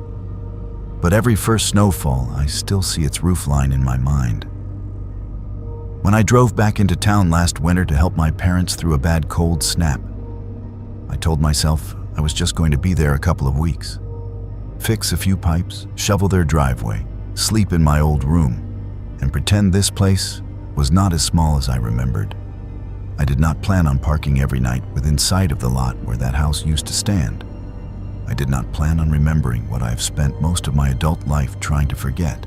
but every first snowfall I still see its roofline in my mind. When I drove back into town last winter to help my parents through a bad cold snap, I told myself I was just going to be there a couple of weeks. Fix a few pipes, shovel their driveway, sleep in my old room, and pretend this place was not as small as I remembered. I did not plan on parking every night within sight of the lot where that house used to stand. I did not plan on remembering what I have spent most of my adult life trying to forget.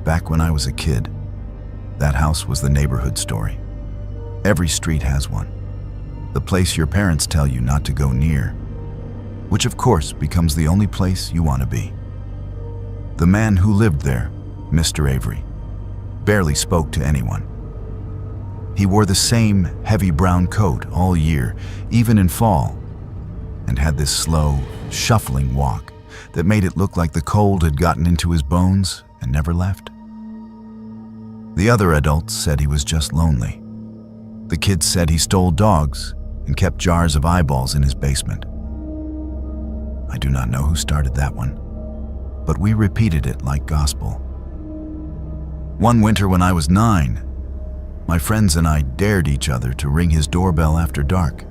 Back when I was a kid, that house was the neighborhood story. Every street has one. The place your parents tell you not to go near, which of course becomes the only place you want to be. The man who lived there, Mr. Avery, barely spoke to anyone. He wore the same heavy brown coat all year, even in fall, and had this slow, shuffling walk that made it look like the cold had gotten into his bones and never left. The other adults said he was just lonely. The kids said he stole dogs and kept jars of eyeballs in his basement. I do not know who started that one, but we repeated it like gospel. One winter when I was 9, my friends and I dared each other to ring his doorbell after dark.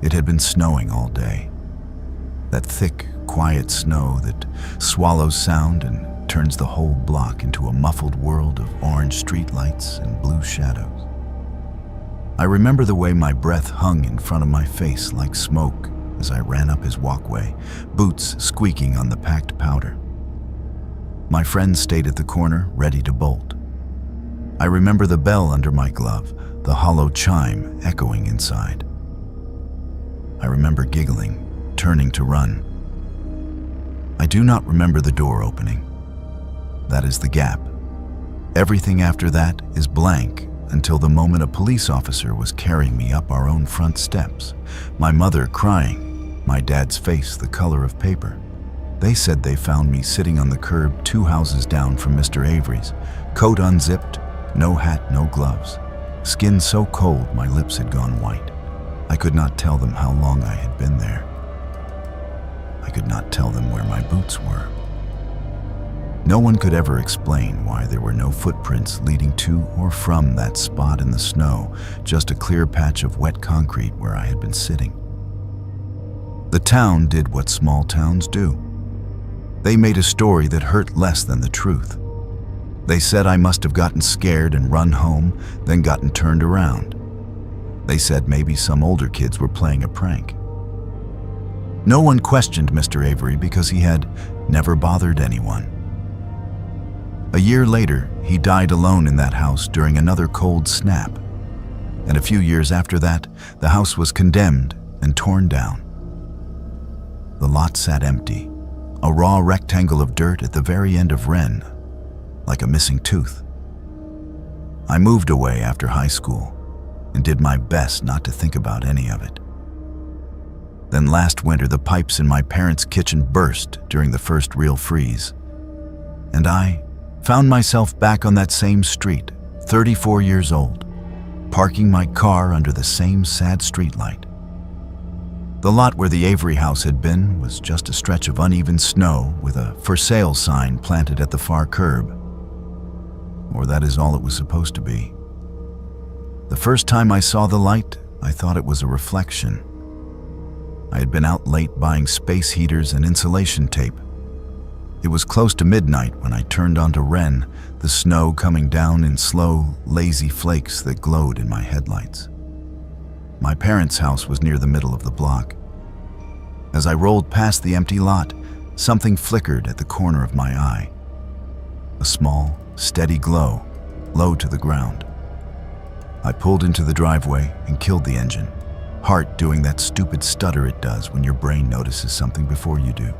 It had been snowing all day. That thick, quiet snow that swallows sound and turns the whole block into a muffled world of orange streetlights and blue shadows. I remember the way my breath hung in front of my face like smoke as I ran up his walkway, boots squeaking on the packed powder. My friends stayed at the corner, ready to bolt. I remember the bell under my glove, the hollow chime echoing inside. I remember giggling, turning to run. I do not remember the door opening. That is the gap. Everything after that is blank until the moment a police officer was carrying me up our own front steps, my mother crying, my dad's face the color of paper. They said they found me sitting on the curb 2 houses down from Mr. Avery's, coat unzipped, no hat, no gloves, skin so cold my lips had gone white. I could not tell them how long I had been there. I could not tell them where my boots were. No one could ever explain why there were no footprints leading to or from that spot in the snow, just a clear patch of wet concrete where I had been sitting. The town did what small towns do. They made a story that hurt less than the truth. They said I must have gotten scared and run home, then gotten turned around. They said maybe some older kids were playing a prank. No one questioned Mr. Avery because he had never bothered anyone. A year later, he died alone in that house during another cold snap. And a few years after that, the house was condemned and torn down. The lot sat empty, a raw rectangle of dirt at the very end of Wren, like a missing tooth. I moved away after high school and did my best not to think about any of it. Then last winter, the pipes in my parents' kitchen burst during the first real freeze. And I found myself back on that same street, 34 years old, parking my car under the same sad streetlight. The lot where the Avery house had been was just a stretch of uneven snow with a for sale sign planted at the far curb. Or that is all it was supposed to be. The first time I saw the light, I thought it was a reflection. I had been out late buying space heaters and insulation tape. It was close to midnight when I turned onto Wren, the snow coming down in slow, lazy flakes that glowed in my headlights. My parents' house was near the middle of the block. As I rolled past the empty lot, something flickered at the corner of my eye. A small, steady glow, low to the ground. I pulled into the driveway and killed the engine, heart doing that stupid stutter it does when your brain notices something before you do.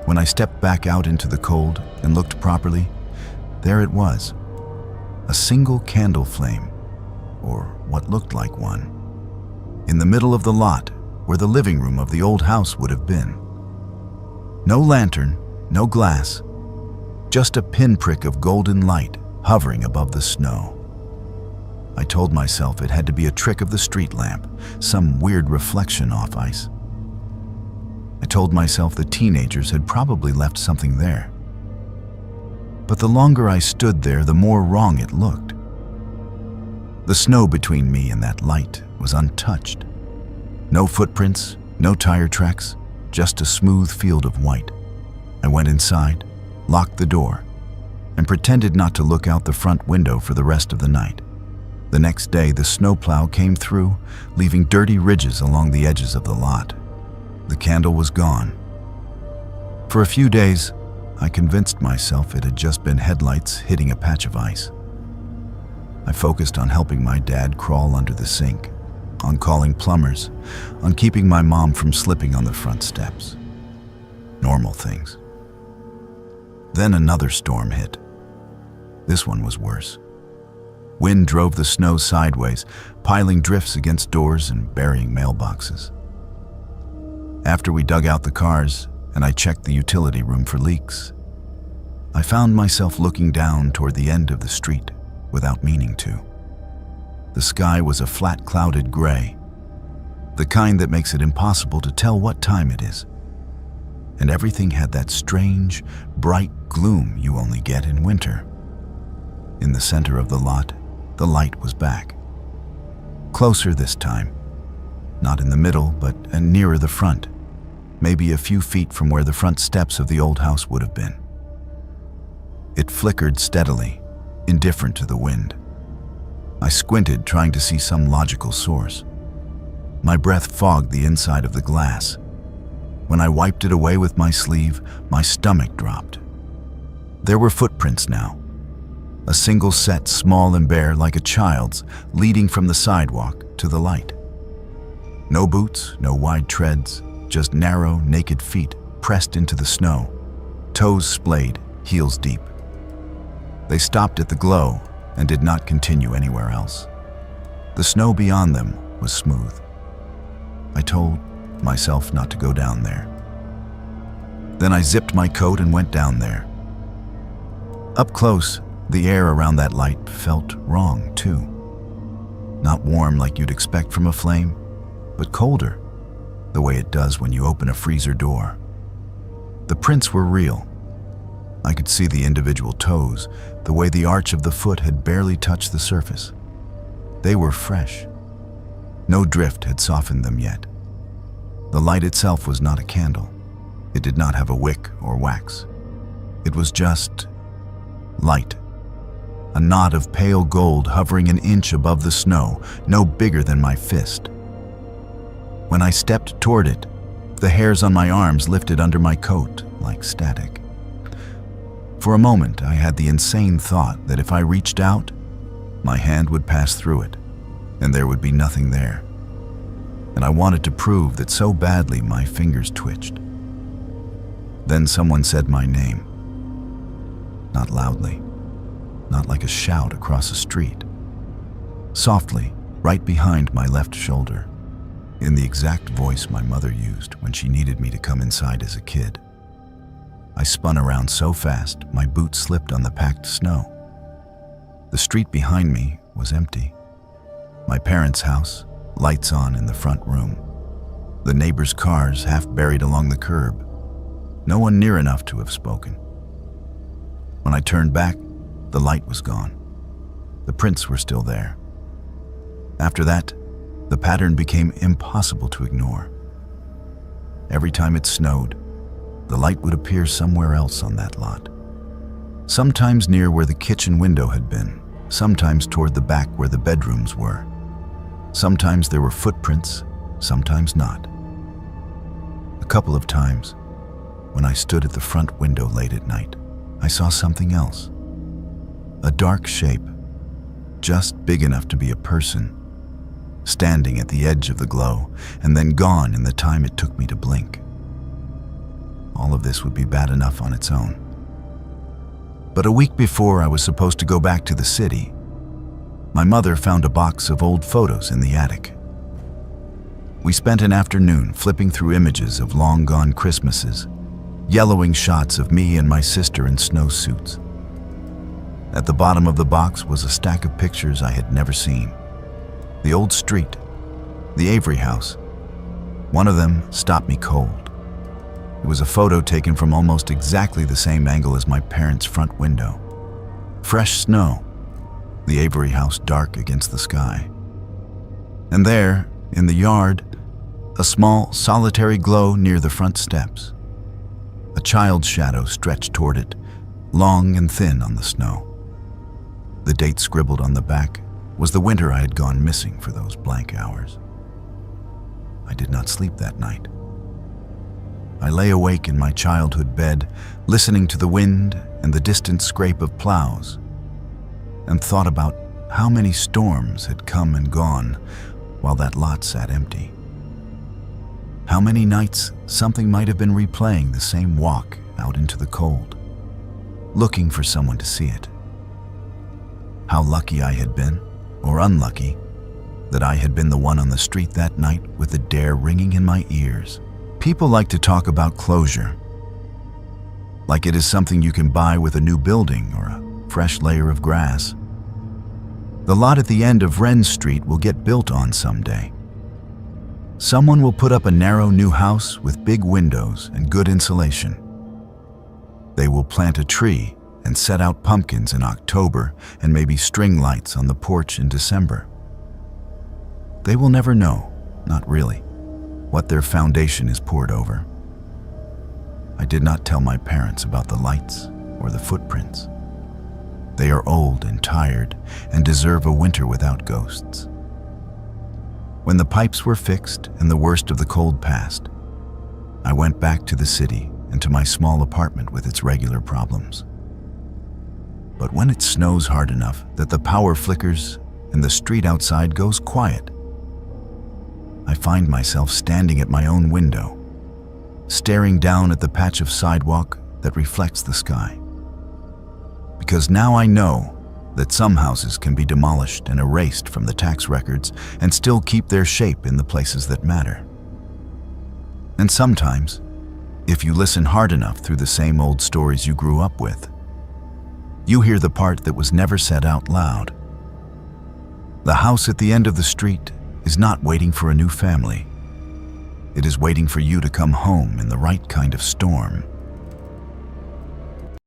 When I stepped back out into the cold and looked properly, there it was, a single candle flame, or what looked like one, in the middle of the lot where the living room of the old house would have been. No lantern, no glass, just a pinprick of golden light hovering above the snow. I told myself it had to be a trick of the street lamp, some weird reflection off ice. I told myself the teenagers had probably left something there. But the longer I stood there, the more wrong it looked. The snow between me and that light was untouched. No footprints, no tire tracks, just a smooth field of white. I went inside, locked the door, and pretended not to look out the front window for the rest of the night. The next day, the snowplow came through, leaving dirty ridges along the edges of the lot. The candle was gone. For a few days, I convinced myself it had just been headlights hitting a patch of ice. I focused on helping my dad crawl under the sink, on calling plumbers, on keeping my mom from slipping on the front steps. Normal things. Then another storm hit. This one was worse. Wind drove the snow sideways, piling drifts against doors and burying mailboxes. After we dug out the cars and I checked the utility room for leaks, I found myself looking down toward the end of the street without meaning to. The sky was a flat clouded gray, the kind that makes it impossible to tell what time it is. And everything had that strange, bright gloom you only get in winter. In the center of the lot, the light was back. Closer this time. Not in the middle, but nearer the front, maybe a few feet from where the front steps of the old house would have been. It flickered steadily, indifferent to the wind. I squinted, trying to see some logical source. My breath fogged the inside of the glass. When I wiped it away with my sleeve, my stomach dropped. There were footprints now. A single set, small and bare like a child's, leading from the sidewalk to the light. No boots, no wide treads, just narrow, naked feet pressed into the snow, toes splayed, heels deep. They stopped at the glow and did not continue anywhere else. The snow beyond them was smooth. I told myself not to go down there. Then I zipped my coat and went down there. Up close, the air around that light felt wrong, too. Not warm like you'd expect from a flame, but colder, the way it does when you open a freezer door. The prints were real. I could see the individual toes, the way the arch of the foot had barely touched the surface. They were fresh. No drift had softened them yet. The light itself was not a candle. It did not have a wick or wax. It was just light. A knot of pale gold hovering an inch above the snow, no bigger than my fist. When I stepped toward it, the hairs on my arms lifted under my coat like static. For a moment, I had the insane thought that if I reached out, my hand would pass through it, and there would be nothing there. And I wanted to prove that so badly my fingers twitched. Then someone said my name. Not loudly, not like a shout across a street. Softly, right behind my left shoulder, in the exact voice my mother used when she needed me to come inside as a kid. I spun around so fast, my boots slipped on the packed snow. The street behind me was empty. My parents' house, lights on in the front room. The neighbors' cars half buried along the curb. No one near enough to have spoken. When I turned back, the light was gone. The prints were still there. After that, the pattern became impossible to ignore. Every time it snowed, the light would appear somewhere else on that lot. Sometimes near where the kitchen window had been, sometimes toward the back where the bedrooms were. Sometimes there were footprints, sometimes not. A couple of times, when I stood at the front window late at night, I saw something else. A dark shape, just big enough to be a person, standing at the edge of the glow, and then gone in the time it took me to blink. All of this would be bad enough on its own. But a week before I was supposed to go back to the city, my mother found a box of old photos in the attic. We spent an afternoon flipping through images of long-gone Christmases, yellowing shots of me and my sister in snowsuits. At the bottom of the box was a stack of pictures I had never seen. The old street, the Avery house. One of them stopped me cold. It was a photo taken from almost exactly the same angle as my parents' front window. Fresh snow, the Avery house dark against the sky. And there, in the yard, a small, solitary glow near the front steps. A child's shadow stretched toward it, long and thin on the snow. The date scribbled on the back was the winter I had gone missing for those blank hours. I did not sleep that night. I lay awake in my childhood bed, listening to the wind and the distant scrape of plows, and thought about how many storms had come and gone while that lot sat empty. How many nights something might have been replaying the same walk out into the cold, looking for someone to see it. How lucky I had been, or unlucky, that I had been the one on the street that night with the dare ringing in my ears. People like to talk about closure, like it is something you can buy with a new building or a fresh layer of grass. The lot at the end of Wren Street will get built on someday. Someone will put up a narrow new house with big windows and good insulation. They will plant a tree and set out pumpkins in October and maybe string lights on the porch in December. They will never know, not really, what their foundation is poured over. I did not tell my parents about the lights or the footprints. They are old and tired and deserve a winter without ghosts. When the pipes were fixed and the worst of the cold passed, I went back to the city and to my small apartment with its regular problems. But when it snows hard enough that the power flickers and the street outside goes quiet, I find myself standing at my own window, staring down at the patch of sidewalk that reflects the sky. Because now I know that some houses can be demolished and erased from the tax records and still keep their shape in the places that matter. And sometimes, if you listen hard enough through the same old stories you grew up with, you hear the part that was never said out loud. The house at the end of the street is not waiting for a new family. It is waiting for you to come home in the right kind of storm.